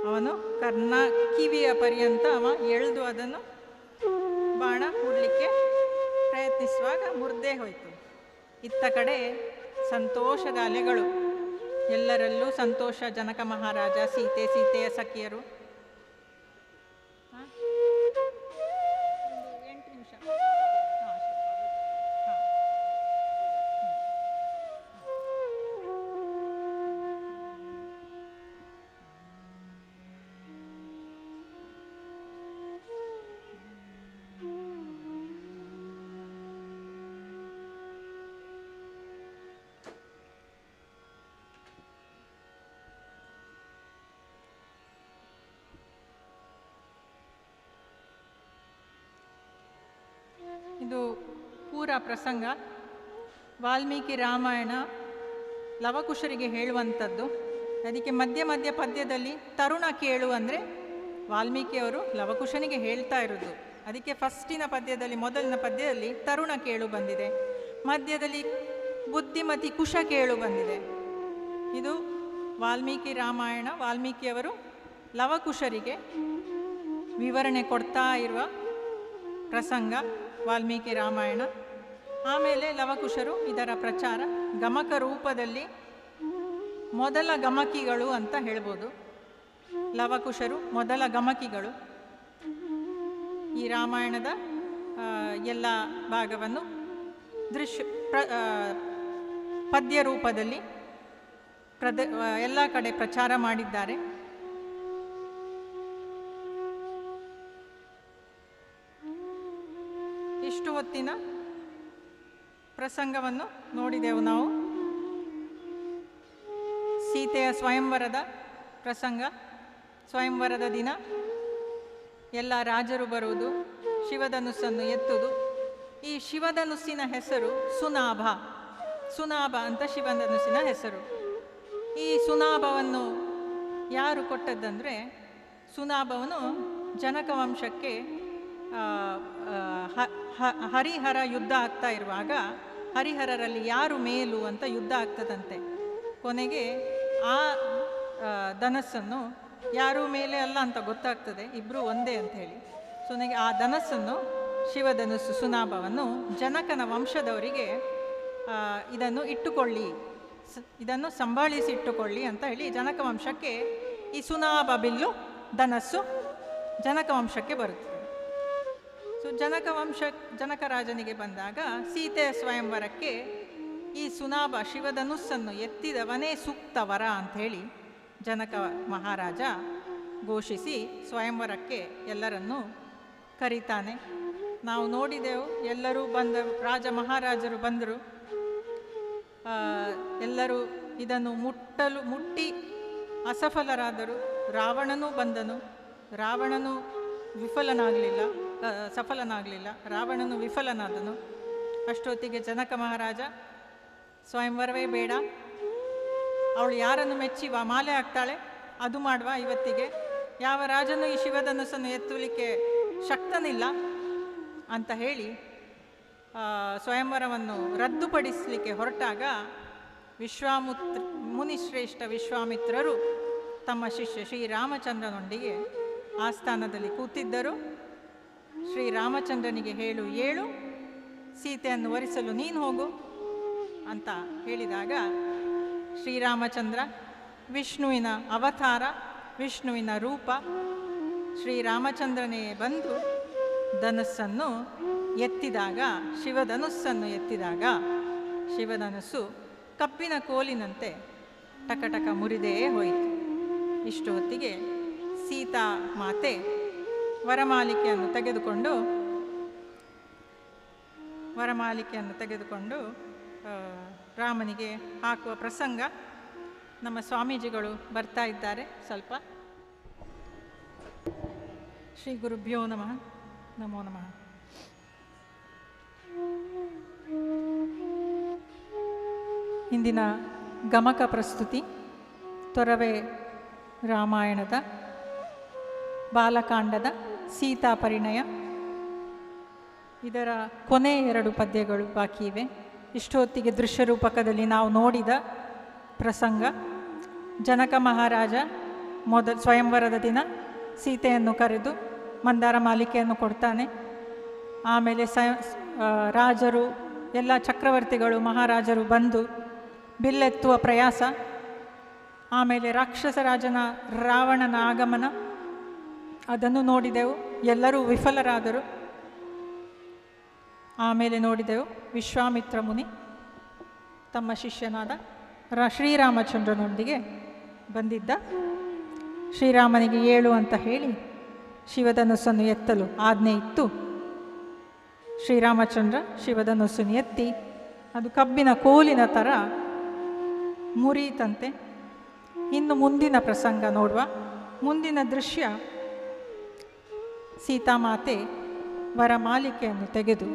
ಅವನು ಕಿವಿಯ ಪರ್ಯಂತ ಎಳೆದು ಅದನ್ನು ಬಾಣ ಹೂಡಲಿಕ್ಕೆ ಪ್ರಯತ್ನಿಸುವಾಗ ಮುರಿದೇ ಹೋಯಿತು. ಇತ್ತ ಕಡೆ ಸಂತೋಷದ ಅಲೆಗಳು, ಎಲ್ಲರಲ್ಲೂ ಸಂತೋಷ. ಜನಕ ಮಹಾರಾಜ, ಸೀತೆಯ ಸಖಿಯರು. ಇದು ಪೂರ ಪ್ರಸಂಗ ವಾಲ್ಮೀಕಿ ರಾಮಾಯಣ ಲವಕುಶರಿಗೆ ಹೇಳುವಂಥದ್ದು. ಅದಕ್ಕೆ ಮಧ್ಯ ಮಧ್ಯ ಪದ್ಯದಲ್ಲಿ ತರುಣ ಕೇಳು ಅಂದರೆ ವಾಲ್ಮೀಕಿಯವರು ಲವಕುಶನಿಗೆ ಹೇಳ್ತಾ ಇರೋದು. ಅದಕ್ಕೆ ಫಸ್ಟಿನ ಪದ್ಯದಲ್ಲಿ, ಮೊದಲಿನ ಪದ್ಯದಲ್ಲಿ ತರುಣ ಕೇಳು ಬಂದಿದೆ, ಮಧ್ಯದಲ್ಲಿ ಬುದ್ಧಿಮತಿ ಕುಶ ಕೇಳು ಬಂದಿದೆ. ಇದು ವಾಲ್ಮೀಕಿ ರಾಮಾಯಣ, ವಾಲ್ಮೀಕಿಯವರು ಲವಕುಶರಿಗೆ ವಿವರಣೆ ಕೊಡ್ತಾ ಇರುವ ಪ್ರಸಂಗ ವಾಲ್ಮೀಕಿ ರಾಮಾಯಣ. ಆಮೇಲೆ ಲವಕುಶರು ಇದರ ಪ್ರಚಾರ ಗಮಕ ರೂಪದಲ್ಲಿ ಮೊದಲ ಗಮಕಿಗಳು ಅಂತ ಹೇಳ್ಬೋದು. ಲವಕುಶರು ಮೊದಲ ಗಮಕಿಗಳು. ಈ ರಾಮಾಯಣದ ಎಲ್ಲ ಭಾಗವನ್ನು ಪದ್ಯ ರೂಪದಲ್ಲಿ ಎಲ್ಲ ಕಡೆ ಪ್ರಚಾರ ಮಾಡಿದ್ದಾರೆ. ಇಷ್ಟು ಹೊತ್ತಿನ ಪ್ರಸಂಗವನ್ನು ನೋಡಿದೆವು ನಾವು. ಸೀತೆಯ ಸ್ವಯಂವರದ ಪ್ರಸಂಗ, ಸ್ವಯಂವರದ ದಿನ ಎಲ್ಲ ರಾಜರು ಬರುವುದು, ಶಿವಧನುಸ್ಸನ್ನು ಎತ್ತುವುದು. ಈ ಶಿವಧನುಸ್ಸಿನ ಹೆಸರು ಸುನಾಭ. ಸುನಾಭ ಅಂತ ಶಿವಧನುಸ್ಸಿನ ಹೆಸರು. ಈ ಸುನಾಭವನ್ನು ಯಾರು ಕೊಟ್ಟದ್ದಂದರೆ, ಸುನಾಭವನ್ನು ಜನಕ ವಂಶಕ್ಕೆ ಹರಿಹರ ಯುದ್ಧ ಆಗ್ತಾ ಇರುವಾಗ ಹರಿಹರರಲ್ಲಿ ಯಾರು ಮೇಲು ಅಂತ ಯುದ್ಧ ಆಗ್ತದಂತೆ. ಕೊನೆಗೆ ಆ ಧನಸ್ಸನ್ನು ಯಾರೂ ಮೇಲೆ ಅಲ್ಲ ಅಂತ ಗೊತ್ತಾಗ್ತದೆ, ಇಬ್ಬರು ಒಂದೇ ಅಂತ ಹೇಳಿ. ಕೊನೆಗೆ ಆ ಧನಸ್ಸನ್ನು, ಶಿವಧನುಸ್ಸು ಸುನಾಭವನ್ನು ಜನಕನ ವಂಶದವರಿಗೆ ಇದನ್ನು ಇಟ್ಟುಕೊಳ್ಳಿ, ಇದನ್ನು ಸಂಭಾಳಿಸಿ ಇಟ್ಟುಕೊಳ್ಳಿ ಅಂತ ಹೇಳಿ ಜನಕ ವಂಶಕ್ಕೆ ಈ ಸುನಾಭ ಬಿಲ್ಲು ಧನಸ್ಸು ಜನಕ ವಂಶಕ್ಕೆ ಬರುತ್ತದೆ. ಜನಕ ರಾಜನಿಗೆ ಬಂದಾಗ ಸೀತೆಯ ಸ್ವಯಂವರಕ್ಕೆ ಈ ಸುನಾಭ ಶಿವಧನುಸ್ಸನ್ನು ಎತ್ತಿದವನೇ ಸೂಕ್ತ ವರ ಅಂಥೇಳಿ ಜನಕ ಮಹಾರಾಜ ಘೋಷಿಸಿ ಸ್ವಯಂವರಕ್ಕೆ ಎಲ್ಲರನ್ನೂ ಕರೀತಾನೆ. ನಾವು ನೋಡಿದೆವು, ಎಲ್ಲರೂ ಬಂದರು, ಮಹಾರಾಜರು ಬಂದರು. ಎಲ್ಲರೂ ಇದನ್ನು ಮುಟ್ಟಿ ಅಸಫಲರಾದರು. ರಾವಣನೂ ಬಂದನು, ರಾವಣನು ಸಫಲನಾಗಲಿಲ್ಲ, ರಾವಣನು ವಿಫಲನಾದನು. ಅಷ್ಟೊತ್ತಿಗೆ ಜನಕ ಮಹಾರಾಜ, ಸ್ವಯಂವರವೇ ಬೇಡ, ಅವಳು ಯಾರನ್ನು ಮೆಚ್ಚಿ ಮಾಲೆ ಹಾಕ್ತಾಳೆ ಅದು ಮಾಡುವ, ಇವತ್ತಿಗೆ ಯಾವ ರಾಜನು ಈ ಶಿವಧನುಸ್ಸನ್ನು ಎತ್ತಲಿಕ್ಕೆ ಶಕ್ತನಿಲ್ಲ ಅಂತ ಹೇಳಿ ಸ್ವಯಂವರವನ್ನು ರದ್ದುಪಡಿಸಲಿಕ್ಕೆ ಹೊರಟಾಗ ಮುನಿಶ್ರೇಷ್ಠ ವಿಶ್ವಾಮಿತ್ರರು ತಮ್ಮ ಶಿಷ್ಯ ಶ್ರೀರಾಮಚಂದ್ರನೊಂದಿಗೆ ಆಸ್ಥಾನದಲ್ಲಿ ಕೂತಿದ್ದರು. ಶ್ರೀರಾಮಚಂದ್ರನಿಗೆ ಏಳು ಸೀತೆಯನ್ನು ವರಿಸಲು ನೀನು ಹೋಗು ಅಂತ ಹೇಳಿದಾಗ ಶ್ರೀರಾಮಚಂದ್ರ ವಿಷ್ಣುವಿನ ಅವತಾರ, ವಿಷ್ಣುವಿನ ರೂಪ, ಶ್ರೀರಾಮಚಂದ್ರನೇ ಬಂದು ಧನುಸ್ಸನ್ನು ಎತ್ತಿದಾಗ, ಶಿವಧನುಸ್ಸು ಕಬ್ಬಿನ ಕೋಲಿನಂತೆ ಟಕಟಕ ಮುರಿದೇ ಹೋಯಿತು. ಇಷ್ಟು ಹೊತ್ತಿಗೆ ಸೀತಾ ಮಾತೆ ವರಮಾಲಿಕೆಯನ್ನು ತೆಗೆದುಕೊಂಡು ರಾಮನಿಗೆ ಹಾಕುವ ಪ್ರಸಂಗ ನಮ್ಮ ಸ್ವಾಮೀಜಿಗಳು ಬರ್ತಾ ಇದ್ದಾರೆ. ಸ್ವಲ್ಪ ಶ್ರೀ ಗುರುಭ್ಯೋ ನಮಃ. ನಮೋ ನಮಃ. ಇಂದಿನ ಗಮಕ ಪ್ರಸ್ತುತಿ ತೊರವೆ ರಾಮಾಯಣದ ಬಾಲಕಾಂಡದ ಸೀತಾ ಪರಿಣಯ. ಇದರ ಕೊನೆ 2 ಪದ್ಯಗಳು ಬಾಕಿ ಇವೆ. ಇಷ್ಟೊತ್ತಿಗೆ ದೃಶ್ಯರೂಪಕದಲ್ಲಿ ನಾವು ನೋಡಿದ ಪ್ರಸಂಗ, ಜನಕ ಮಹಾರಾಜ ಸ್ವಯಂವರದ ದಿನ ಸೀತೆಯನ್ನು ಕರೆದು ಮಂದಾರ ಮಾಲಿಕೆಯನ್ನು ಕೊಡ್ತಾನೆ. ಆಮೇಲೆ ರಾಜರು, ಎಲ್ಲ ಚಕ್ರವರ್ತಿಗಳು, ಮಹಾರಾಜರು ಬಂದು ಬಿಲ್ಲೆತ್ತುವ ಪ್ರಯಾಸ. ಆಮೇಲೆ ರಾಕ್ಷಸ ರಾವಣನ ಆಗಮನ, ಅದನ್ನು ನೋಡಿದೆವು. ಎಲ್ಲರೂ ವಿಫಲರಾದರು. ಆಮೇಲೆ ನೋಡಿದೆವು ವಿಶ್ವಾಮಿತ್ರ ಮುನಿ ತಮ್ಮ ಶಿಷ್ಯನಾದ ಶ್ರೀರಾಮಚಂದ್ರನೊಂದಿಗೆ ಬಂದಿದ್ದ. ಶ್ರೀರಾಮನಿಗೆ 7 ಅಂತ ಹೇಳಿ ಶಿವಧನುಸ್ಸನ್ನು ಎತ್ತಲು ಆಜ್ಞೆ ಇತ್ತು. ಶ್ರೀರಾಮಚಂದ್ರ ಶಿವಧನುಸ್ಸನ್ನು ಎತ್ತಿ ಅದು ಕಬ್ಬಿನ ಕೋಲಿನ ಥರ ಮುರಿಯಿತಂತೆ. ಇನ್ನು ಮುಂದಿನ ಪ್ರಸಂಗ ನೋಡುವ. ಮುಂದಿನ ದೃಶ್ಯ, ಸೀತಾಮಾತೆ ವರಮಾಲಿಕೆಯನ್ನು ತೆಗೆದು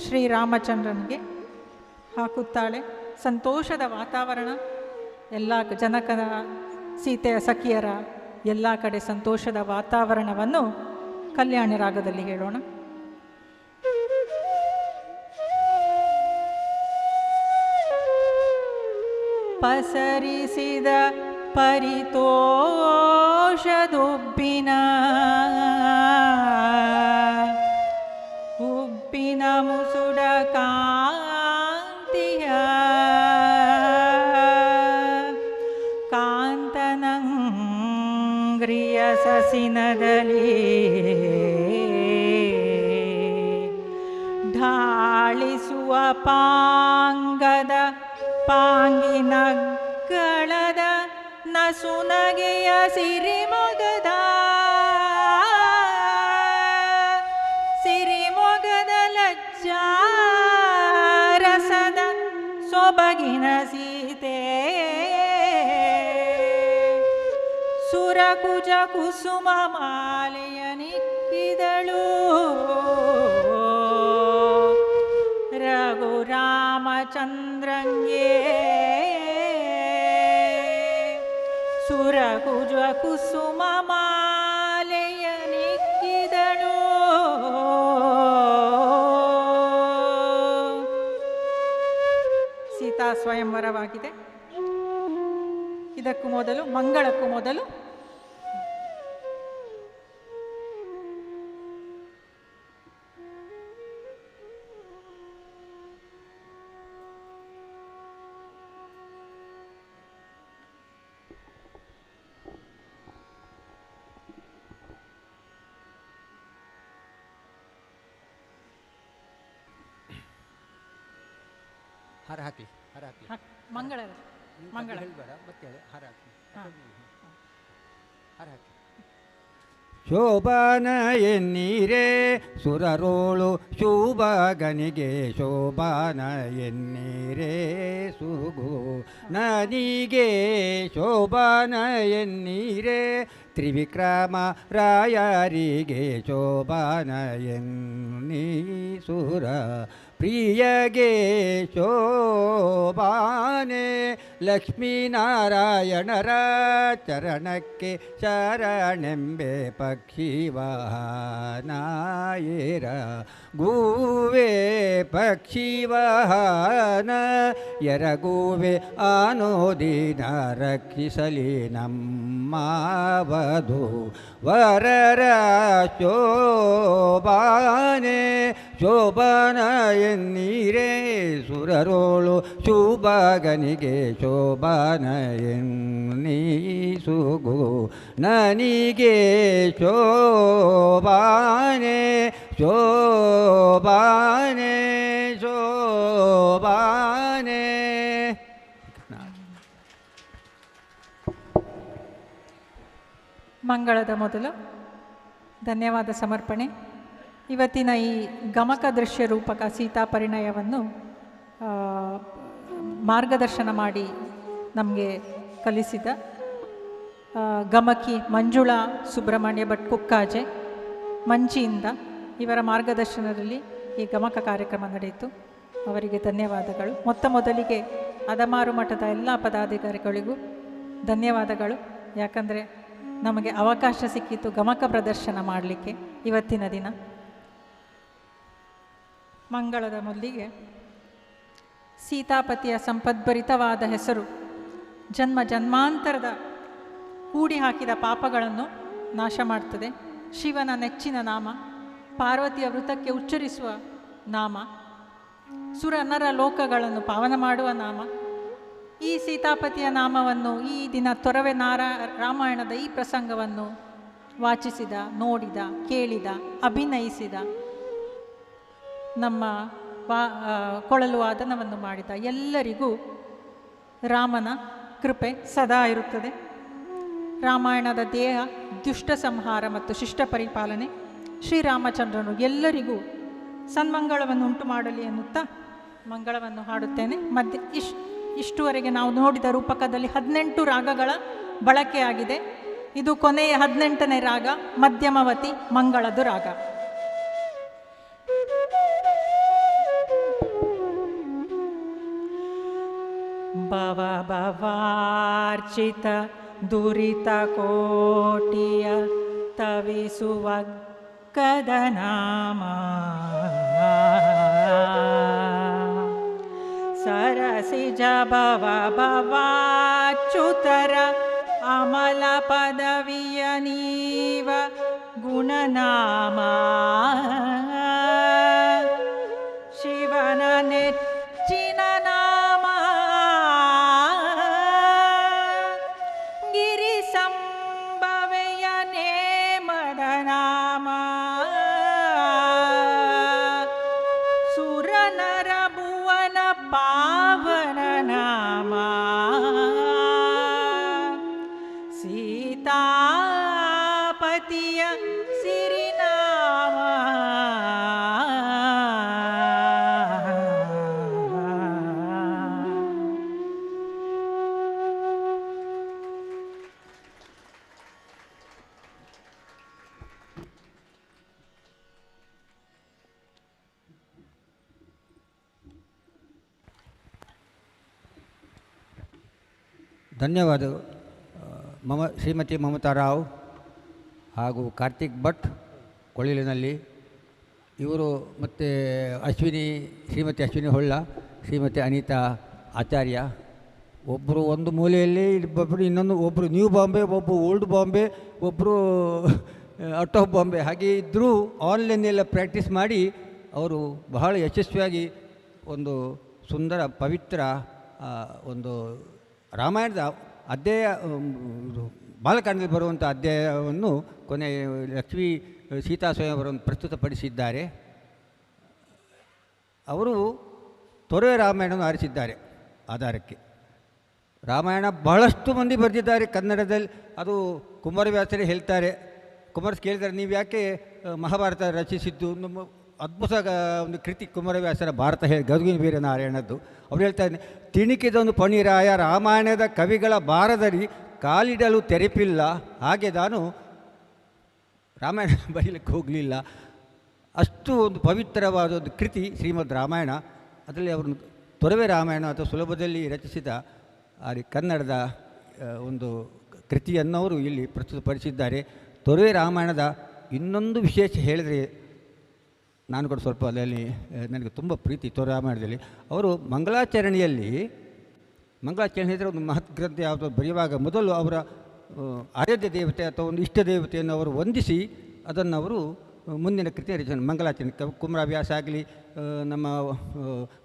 ಶ್ರೀರಾಮಚಂದ್ರನಿಗೆ ಹಾಕುತ್ತಾಳೆ. ಸಂತೋಷದ ವಾತಾವರಣ, ಎಲ್ಲ ಜನಕನ, ಸೀತೆಯ ಸಖಿಯರ ಎಲ್ಲ ಕಡೆ ಸಂತೋಷದ ವಾತಾವರಣವನ್ನು ಕಲ್ಯಾಣಿ ರಾಗದಲ್ಲಿ ಹೇಳೋಣ. ಪಸರಿಸಿದ ಪರಿತೋಷದುಬ್ಬಿನ ಮುಸುಡ ಕಾಂತಿಯ ಕಾಂತನಂಗ್ರಿಯ ಸಸಿನದಲ್ಲಿ ಪಾಂಗದ ಪಾಂಗಿನಗಳದ ನಸುನಗೆಯ ಸಿರಿಮೊಗದ ಸಿರಿಮೊಗದ ಲಜ್ಜಾರಸದ ಸೊಬಗಿನ ಸೀತೆ ಸುರಕುಜ ಕುಸುಮ ಮಾಲೆಯ ನಿಕ್ಕಿದಳು ರಘುರಾಮಚಂದ್ರಂಗೆ ಸುರಕುಜ ಕುಸುಮ ಮಾಲೆಯ ನಿಕ್ಕಿದಳು. ಸೀತಾ ಸ್ವಯಂವರವಾಗಿದೆ. ಇದಕ್ಕೂ ಮೊದಲು ಮಂಗಳಕ್ಕೂ ಮೊದಲು ಹಾರ ಹಾಕಿ ಮಂಗಳ ಮಂಗಳ ಹೇಳ್ಬೇಡ ಮತ್ತೆ ಹಾರ ಹಾಕಿ ಹಾರ ಹಾಕಿ. ಶೋಭಾನ ಎನ್ನೀರೇ ಸುರರೋಳು ಶೋಭಾಗನಿಗೆ ಶೋಭಾನ ಎನ್ನೀರೇ ಸುಗು ನನಗೆ ಶೋಭಾನ ಎನ್ನೀರೇ ತ್ರಿವಿಕ್ರಮ ರಾಯರಿಗೆ ಶೋಭಾನ ಎನ್ನೀ ಸುರ ಪ್ರಿಯಗೆ ಶೋಭಾನೆ ಲಕ್ಷ್ಮೀನಾರಾಯಣರ ಚರಣಕ್ಕೆ ಶರಣೆಂಬೆ ಪಕ್ಷಿವಾಹನಾಯೇರ ಗೂವೆ ಪಕ್ಷಿವಾಹನ ಎರಗುವೆ ಆನೋದಿನ ರಕ್ಷಿಸಲಿ ನಮ್ಮ ವಧು ವರರ ಶೋಭಾನೆ ಶೋಭನ ಎನ್ನೀರೇ ಸುರರೋಳು ಶೋಭಾಗನಿಗೆ ಶೋಭನ ಎನ್ನೀ ಸುಗು ನನಗೆ ಶೋಭಾನೆ ಶೋಭಾನೆ ಶೋಭಾನೆ. ಮಂಗಳದ ಮೊದಲು ಧನ್ಯವಾದ ಸಮರ್ಪಣೆ. ಇವತ್ತಿನ ಈ ಗಮಕ ದೃಶ್ಯ ರೂಪಕ ಸೀತಾ ಪರಿಣಯವನ್ನು ಮಾರ್ಗದರ್ಶನ ಮಾಡಿ ನಮಗೆ ಕಲಿಸಿದ ಗಮಕಿ ಮಂಜುಳಾ ಸುಬ್ರಹ್ಮಣ್ಯ ಭಟ್ ಕುಕ್ಕಾಜೆ ಮಂಚಿಯಿಂದ ಇವರ ಮಾರ್ಗದರ್ಶನದಲ್ಲಿ ಈ ಗಮಕ ಕಾರ್ಯಕ್ರಮ ನಡೆಯಿತು. ಅವರಿಗೆ ಧನ್ಯವಾದಗಳು. ಮೊದಲಿಗೆ ಅದಮಾರು ಮಠದ ಎಲ್ಲ ಪದಾಧಿಕಾರಿಗಳಿಗೂ ಧನ್ಯವಾದಗಳು. ಯಾಕಂದರೆ ನಮಗೆ ಅವಕಾಶ ಸಿಕ್ಕಿತ್ತು ಗಮಕ ಪ್ರದರ್ಶನ ಮಾಡಲಿಕ್ಕೆ ಇವತ್ತಿನ ದಿನ. ಮಂಗಳದ ಮೊದಲಿಗೆ ಸೀತಾಪತಿಯ ಸಂಪದ್ಭರಿತವಾದ ಹೆಸರು ಜನ್ಮ ಜನ್ಮಾಂತರದ ಹೂಡಿ ಹಾಕಿದ ಪಾಪಗಳನ್ನು ನಾಶ ಮಾಡ್ತದೆ. ಶಿವನ ನೆಚ್ಚಿನ ನಾಮ, ಪಾರ್ವತಿಯ ವೃತಕ್ಕೆ ಉಚ್ಚರಿಸುವ ನಾಮ, ಸುರ ನರ ಲೋಕಗಳನ್ನು ಪಾವನ ಮಾಡುವ ನಾಮ. ಈ ಸೀತಾಪತಿಯ ನಾಮವನ್ನು ಈ ದಿನ ತೊರವೆ ರಾಮಾಯಣದ ಈ ಪ್ರಸಂಗವನ್ನು ವಾಚಿಸಿದ, ನೋಡಿದ, ಕೇಳಿದ, ಅಭಿನಯಿಸಿದ, ನಮ್ಮ ಕೊಳಲು ವಾದನವನ್ನು ಮಾಡಿದ ಎಲ್ಲರಿಗೂ ರಾಮನ ಕೃಪೆ ಸದಾ ಇರುತ್ತದೆ. ರಾಮಾಯಣದ ದೇಹ ದುಷ್ಟ ಸಂಹಾರ ಮತ್ತು ಶಿಷ್ಟ ಪರಿಪಾಲನೆ. ಶ್ರೀರಾಮಚಂದ್ರನು ಎಲ್ಲರಿಗೂ ಸನ್ಮಂಗಳವನ್ನು ಉಂಟು ಮಾಡಲಿ ಎನ್ನುತ್ತಾ ಮಂಗಳವನ್ನು ಹಾಡುತ್ತೇನೆ. ಇಷ್ಟುವರೆಗೆ ನಾವು ನೋಡಿದ ರೂಪಕದಲ್ಲಿ 18 ರಾಗಗಳ ಬಳಕೆಯಾಗಿದೆ. ಇದು ಕೊನೆಯ 18ನೇ ರಾಗ, ಮಧ್ಯಮವತಿ ಮಂಗಳದು ರಾಗ. ಭವ ಭವಾರ್ಚಿತ ದುರಿತ ಕೋಟಿಯ ತವಿಸುವ ಕದನಾಮ ಸರಸಿಜ ಭವ ಭವಾಚ್ಯುತರ ಅಮಲ ಪದವಿಯ ನೀವ ಗುಣನಾಮ ಶಿವನ ನೆಚ್ಚಿನ ನಾಮ ಗಿರಿ ಸಂಭವೆಯ ನೇಮದ ನಾಮ ಸುರನರ ಭುವನ ಭಾರತೀಯ ಸಿರಿನಾಮ ಧನ್ಯವಾದಗಳು ಶ್ರೀಮತಿ ಮಮತಾ ರಾವ್ ಹಾಗೂ ಕಾರ್ತಿಕ್ ಭಟ್ ಕೊಳಿಲಿನಲ್ಲಿ. ಇವರು ಮತ್ತು ಶ್ರೀಮತಿ ಅಶ್ವಿನಿ ಹೊಳ್ಳ, ಶ್ರೀಮತಿ ಅನಿತಾ ಆಚಾರ್ಯ ಒಬ್ಬರು ಒಂದು ಮೂಲೆಯಲ್ಲಿ, ಒಬ್ಬರು ನ್ಯೂ ಬಾಂಬೆ, ಒಬ್ಬರು ಓಲ್ಡ್ ಬಾಂಬೆ, ಒಬ್ಬರು ಔಟ್ ಆಫ್ ಬಾಂಬೆ. ಹಾಗೆ ಇದ್ದರೂ ಆನ್ಲೈನೆಲ್ಲ ಪ್ರಾಕ್ಟೀಸ್ ಮಾಡಿ ಅವರು ಬಹಳ ಯಶಸ್ವಿಯಾಗಿ ಒಂದು ಸುಂದರ ಪವಿತ್ರ ಒಂದು ರಾಮಾಯಣದ ಅಧ್ಯಾಯ, ಬಾಲಕಾಂಡದಲ್ಲಿ ಬರುವಂಥ ಅಧ್ಯಾಯವನ್ನು ಕೊನೆ ಲಕ್ಷ್ಮೀ ಸೀತಾ ಸ್ವಯಂವರವನ್ನು ಪ್ರಸ್ತುತಪಡಿಸಿದ್ದಾರೆ. ಅವರು ತೊರೆ ರಾಮಾಯಣವನ್ನು ಆರಿಸಿದ್ದಾರೆ. ಆಧಾರಕ್ಕೆ ರಾಮಾಯಣ ಬಹಳಷ್ಟು ಮಂದಿ ಬರೆದಿದ್ದಾರೆ ಕನ್ನಡದಲ್ಲಿ. ಅದು ಕುಮಾರವ್ಯಾಸರೇ ಹೇಳ್ತಾರೆ. ಕುಮಾರಸ್ ಕೇಳಿದ್ದಾರೆ, ನೀವು ಯಾಕೆ ಮಹಾಭಾರತ ರಚಿಸಿದ್ದು? ನಮ್ಮ ಅದ್ಭುತ ಒಂದು ಕೃತಿ ಕುಮಾರವ್ಯಾಸರ ಭಾರತ ಗದುಗಿನ ವೀರ ನಾರಾಯಣದ್ದು. ಅವ್ರು ಹೇಳ್ತಾರೆ, ತಿಣಿಕಿದೊಂದು ಪಣಿರಾಯ ರಾಮಾಯಣದ ಕವಿಗಳ ಬಾರದಲ್ಲಿ ಕಾಲಿಡಲು ತೆರೆಪಿಲ್ಲ, ಹಾಗೆ ನಾನು ರಾಮಾಯಣ ಬರೀಲಿಕ್ಕೆ ಹೋಗಲಿಲ್ಲ. ಅಷ್ಟು ಒಂದು ಪವಿತ್ರವಾದ ಒಂದು ಕೃತಿ ಶ್ರೀಮದ್ ರಾಮಾಯಣ. ಅದರಲ್ಲಿ ಅವರು ತೊರವೆ ರಾಮಾಯಣ ಅಥವಾ ಸುಲಭದಲ್ಲಿ ರಚಿಸಿದ ಕನ್ನಡದ ಒಂದು ಕೃತಿಯನ್ನು ಅವರು ಇಲ್ಲಿ ಪ್ರಸ್ತುತಪಡಿಸಿದ್ದಾರೆ. ತೊರವೆ ರಾಮಾಯಣದ ಇನ್ನೊಂದು ವಿಶೇಷ ಹೇಳಿದರೆ, ನಾನು ಕೂಡ ಸ್ವಲ್ಪ ಅದರಲ್ಲಿ ನನಗೆ ತುಂಬ ಪ್ರೀತಿ ತೊರೆ ರಾಮಾಯಣದಲ್ಲಿ. ಅವರು ಮಂಗಳಾಚರಣೆಯಲ್ಲಿ ಹೇಳಿದರೆ ಒಂದು ಮಹತ್ ಗ್ರಂಥ ಯಾವುದು ಬರೆಯುವಾಗ ಮೊದಲು ಅವರ ಆರಾಧ್ಯ ದೇವತೆ ಅಥವಾ ಒಂದು ಇಷ್ಟ ದೇವತೆಯನ್ನು ಅವರು ವಂದಿಸಿ ಅದನ್ನು ಅವರು ಮುಂದಿನ ಕೃತಿಯ ರಚನೆ ಮಂಗಳಾಚರಣೆ ಕುಮಾರವ್ಯಾಸ ಆಗಲಿ, ನಮ್ಮ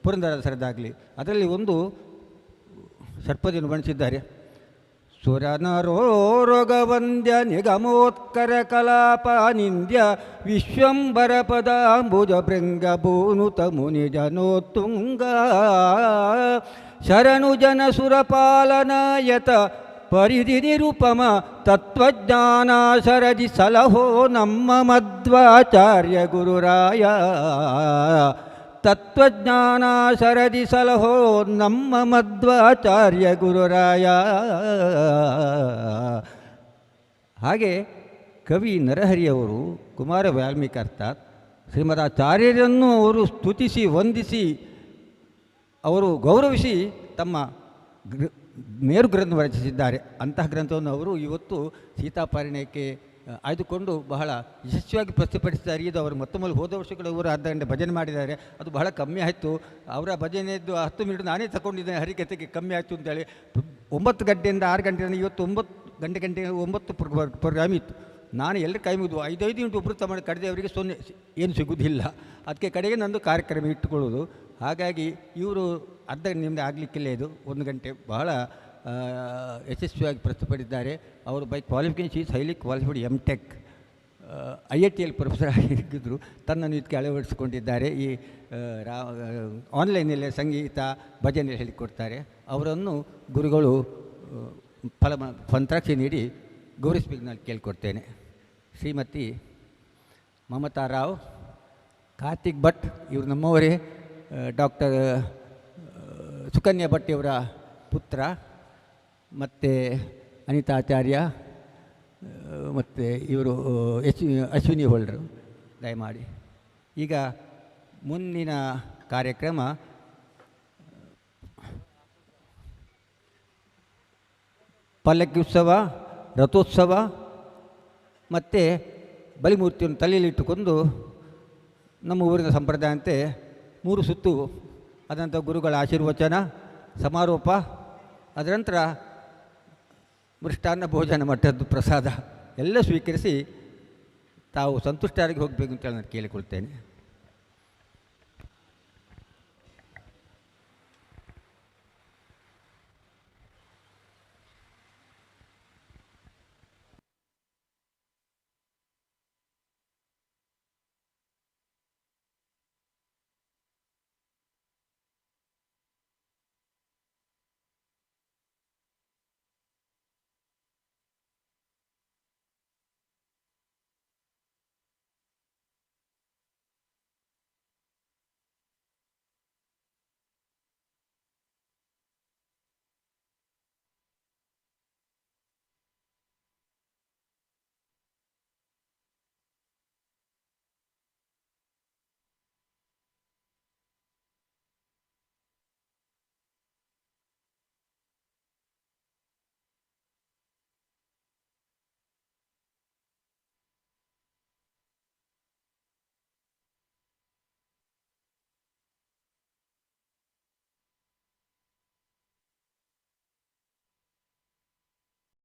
ಪುರಂದರದಾಸರದಾಗಲಿ, ಅದರಲ್ಲಿ ಒಂದು ಷಟ್ಪದಿಯನ್ನು ವರ್ಣಿಸಿದ್ದಾರೆ. ಸುರನರೋರಗವಂದ್ಯ ನಿಗಮೋತ್ಕರ ಕಲಾಪ ನಿಂದ್ಯ ವಿಶ್ವಂಬರ ಪದಾಂಬುಜ ಭೃಂಗ ಭೂನುತ ಮುನಿ ಜನೋತ್ತುಂಗ ಶರಣು ಜನ ಸುರಪಾಲನಾಯತ ಪರಿಧಿ ನಿರುಪಮ ತತ್ವಜ್ಞಾನ ಸರದಿ ಸಲಹೋ ನಮ್ಮ ಮಧ್ವಾಚಾರ್ಯ ಗುರುರಾಯ. ತತ್ವಜ್ಞಾನ ಸರದಿ ಸಲಹೋ ನಮ್ಮ ಮಧ್ವಾಚಾರ್ಯ ಗುರುರಾಯ. ಹಾಗೆ ಕವಿ ನರಹರಿಯವರು ಕುಮಾರ ವಾಲ್ಮೀಕಿ ಅರ್ಥಾತ್ ಶ್ರೀಮದಾಚಾರ್ಯರನ್ನು ಅವರು ಸ್ತುತಿಸಿ ವಂದಿಸಿ ಅವರು ಗೌರವಿಸಿ ತಮ್ಮ ಮೇರು ಗ್ರಂಥ ರಚಿಸಿದ್ದಾರೆ. ಅಂತಹ ಗ್ರಂಥವನ್ನು ಅವರು ಇವತ್ತು ಸೀತಾಪಾರಣಯಕ್ಕೆ ಆಯ್ದುಕೊಂಡು ಬಹಳ ಯಶಸ್ವಿಯಾಗಿ ಪ್ರಸ್ತುತಪಡಿಸಿದ್ದಾರೆ. ಇದು ಅವರು ಮೊತ್ತಮೊದಲು ಹೋದ ವರ್ಷಗಳು ಇವರು ಅರ್ಧ ಗಂಟೆ ಭಜನೆ ಮಾಡಿದ್ದಾರೆ. ಅದು ಬಹಳ ಕಮ್ಮಿ ಆಯಿತು. ಅವರ ಭಜನೆಯದ್ದು 10 ಮಿನಿಟ್ ನಾನೇ ತಗೊಂಡಿದ್ದೇನೆ, ಹರಿಕತೆಗೆ ಕಮ್ಮಿ ಆಯಿತು ಅಂತೇಳಿ. 9 ಗಂಟೆಯಿಂದ 6 ಗಂಟೆಯಿಂದ ಇವತ್ತು 9 ಗಂಟೆ 9 ಪ್ರೋಗ್ರಾಮ್ ಇತ್ತು. ನಾನು ಎಲ್ಲರೂ ಕೈ ಮುಗಿದು 5 ಮಿನಿಟ್ ಒಬ್ಬರು ತಮ್ಮ ಕಡೆದವರಿಗೆ ಏನು ಸಿಗೋದಿಲ್ಲ. ಅದಕ್ಕೆ ಕಡೆಗೆ ನಂದು ಕಾರ್ಯಕ್ರಮ ಇಟ್ಟುಕೊಳ್ಳೋದು. ಹಾಗಾಗಿ ಇವರು ಅರ್ಧ ನಿಮ್ಮದು ಆಗಲಿಕ್ಕಿಲ್ಲ. ಇದು 1 ಗಂಟೆ ಬಹಳ ಯಶಸ್ವಿಯಾಗಿ ಪ್ರಸ್ತುತಪಡಿಸಿದ್ದಾರೆ. ಅವರು by qualification is highly qualified MTech IITಯಲ್ಲಿ ಪ್ರೊಫೆಸರ್ ಆಗಿದ್ದರು. ತನ್ನನ್ನು ಇದಕ್ಕೆ ಅಳವಡಿಸಿಕೊಂಡಿದ್ದಾರೆ. ಈ ಆನ್ಲೈನಲ್ಲೇ ಸಂಗೀತ ಭಜನೆ ಹೇಳಿಕೊಡ್ತಾರೆ. ಅವರನ್ನು ಗುರುಗಳು ಫಂತ್ರಾಕ್ಷಿ ನೀಡಿ ಗೌರವಿಸಬೇಕು ನಾನು ಕೇಳ್ಕೊಡ್ತೇನೆ. ಶ್ರೀಮತಿ ಮಮತಾ ರಾವ್, ಕಾರ್ತಿಕ್ ಭಟ್ ಇವರು ನಮ್ಮವರೇ. ಡಾಕ್ಟರ್ ಸುಕನ್ಯಾ ಭಟ್ ಇವರ ಪುತ್ರ, ಮತ್ತು ಅನಿತಾ ಆಚಾರ್ಯ, ಮತ್ತು ಇವರು ಅಶ್ವಿನಿ ಹೊಳ್ರು. ದಯಮಾಡಿ ಈಗ ಮುಂದಿನ ಕಾರ್ಯಕ್ರಮ ಪಲ್ಲಕ್ಕಿ ಉತ್ಸವ, ರಥೋತ್ಸವ ಮತ್ತು ಬಲಿಮೂರ್ತಿಯನ್ನು ತಲೆಯಲ್ಲಿಟ್ಟುಕೊಂಡು ನಮ್ಮ ಊರಿನ ಸಂಪ್ರದಾಯಂತೆ 3 ಸುತ್ತು, ಅದಂಥ ಗುರುಗಳ ಆಶೀರ್ವಚನ, ಸಮಾರೋಪ, ಅದರ ನಂತರ ಮೃಷ್ಟಾನ್ನ ಭೋಜನ ಮಟ್ಟದ್ದು ಪ್ರಸಾದ ಎಲ್ಲ ಸ್ವೀಕರಿಸಿ ತಾವು ಸಂತುಷ್ಟರಾಗಿ ಹೋಗಬೇಕು ಅಂತೇಳಿ ನಾನು ಕೇಳಿಕೊಳ್ತೇನೆ.